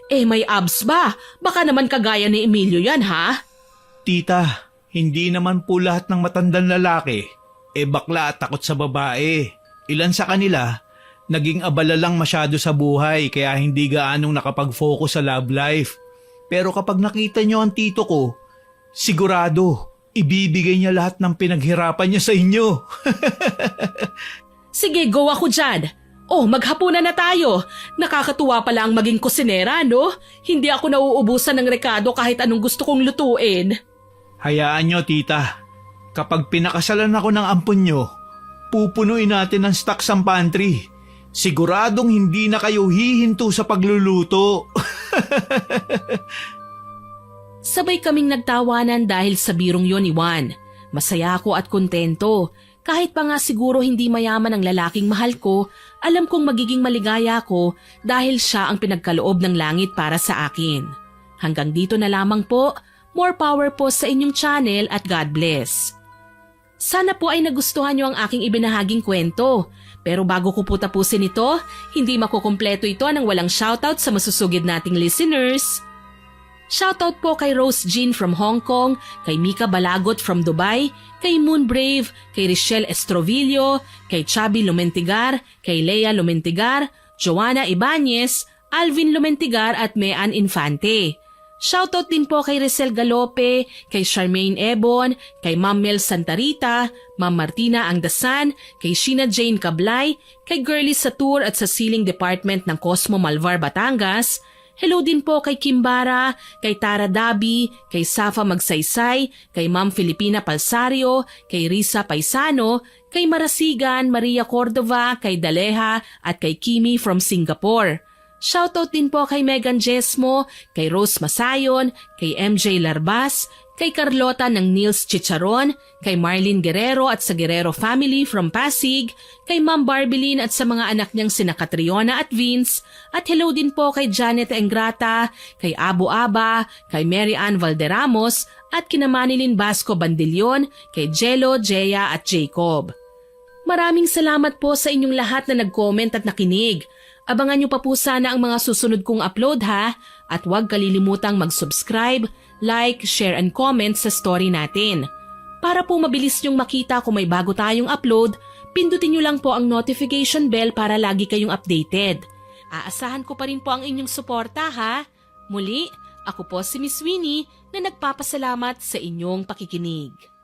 Eh, may abs ba? Baka naman kagaya ni Emilio yan, ha? Tita, hindi naman po lahat ng matandang lalaki bakla at takot sa babae. Ilan sa kanila, naging abala lang masyado sa buhay kaya hindi gaanong nakapag-focus sa love life. Pero kapag nakita niyo ang tito ko, sigurado, ibibigay niya lahat ng pinaghirapan niya sa inyo. Sige, go ako dyan. Oh, maghapunan na tayo. Nakakatuwa pala ang maging kusinera, no? Hindi ako nauubusan ng rekado kahit anong gusto kong lutuin. Hayaan niyo, tita. Kapag pinakasalan ako ng ampon niyo, pupunuin natin ang stock sa pantry. Siguradong hindi na kayo hihinto sa pagluluto. Sabay kaming nagtawanan dahil sa birong yon ni Juan. Masaya ako at kontento. Kahit pa nga siguro hindi mayaman ang lalaking mahal ko, alam kong magiging maligaya ako dahil siya ang pinagkaloob ng langit para sa akin. Hanggang dito na lamang po, more power po sa inyong channel at God bless. Sana po ay nagustuhan niyo ang aking ibinahaging kwento. Pero bago ko po tapusin ito, hindi makukumpleto ito nang walang shoutout sa masusugid nating listeners. Shoutout po kay Rose Jean from Hong Kong, kay Mika Balagot from Dubai, kay Moon Brave, kay Richelle Estrovillo, kay Chubby Lumentigar, kay Lea Lumentigar, Joanna Ibanez, Alvin Lumentigar at Mean Infante. Shoutout din po kay Rizel Galope, kay Charmaine Ebon, kay Ma'am Mel Santarita, Ma'am Martina Angdasan, kay Sheena Jane Cablay, kay Girlie Satur at sa Sealing Department ng Cosmo Malvar, Batangas. Hello din po kay Kimbara, kay Tara Dabi, kay Safa Magsaysay, kay Ma'am Filipina Palsario, kay Risa Paisano, kay Marasigan, Maria Cordova, kay Daleha at kay Kimi from Singapore. Shoutout din po kay Megan Jesmo, kay Rose Masayon, kay MJ Larbas, kay Carlota ng Nils Chicharon, kay Marlene Guerrero at sa Guerrero family from Pasig, kay Ma'am Barbilin at sa mga anak niyang sina Catriona at Vince, at hello din po kay Janet Engrata, kay Abu Aba, kay Mary Ann Valderamos, at kina Manilin Basco Bandilion, kay Jello, Jea at Jacob. Maraming salamat po sa inyong lahat na nag-comment at nakinig. Abangan niyo pa po sana ang mga susunod kong upload ha, at huwag kalilimutang mag-subscribe, like, share and comment sa story natin. Para po mabilis niyong makita kung may bago tayong upload, pindutin niyo lang po ang notification bell para lagi kayong updated. Aasahan ko pa rin po ang inyong suporta ha. Muli, Ako po si Miss Winnie na nagpapasalamat sa inyong pakikinig.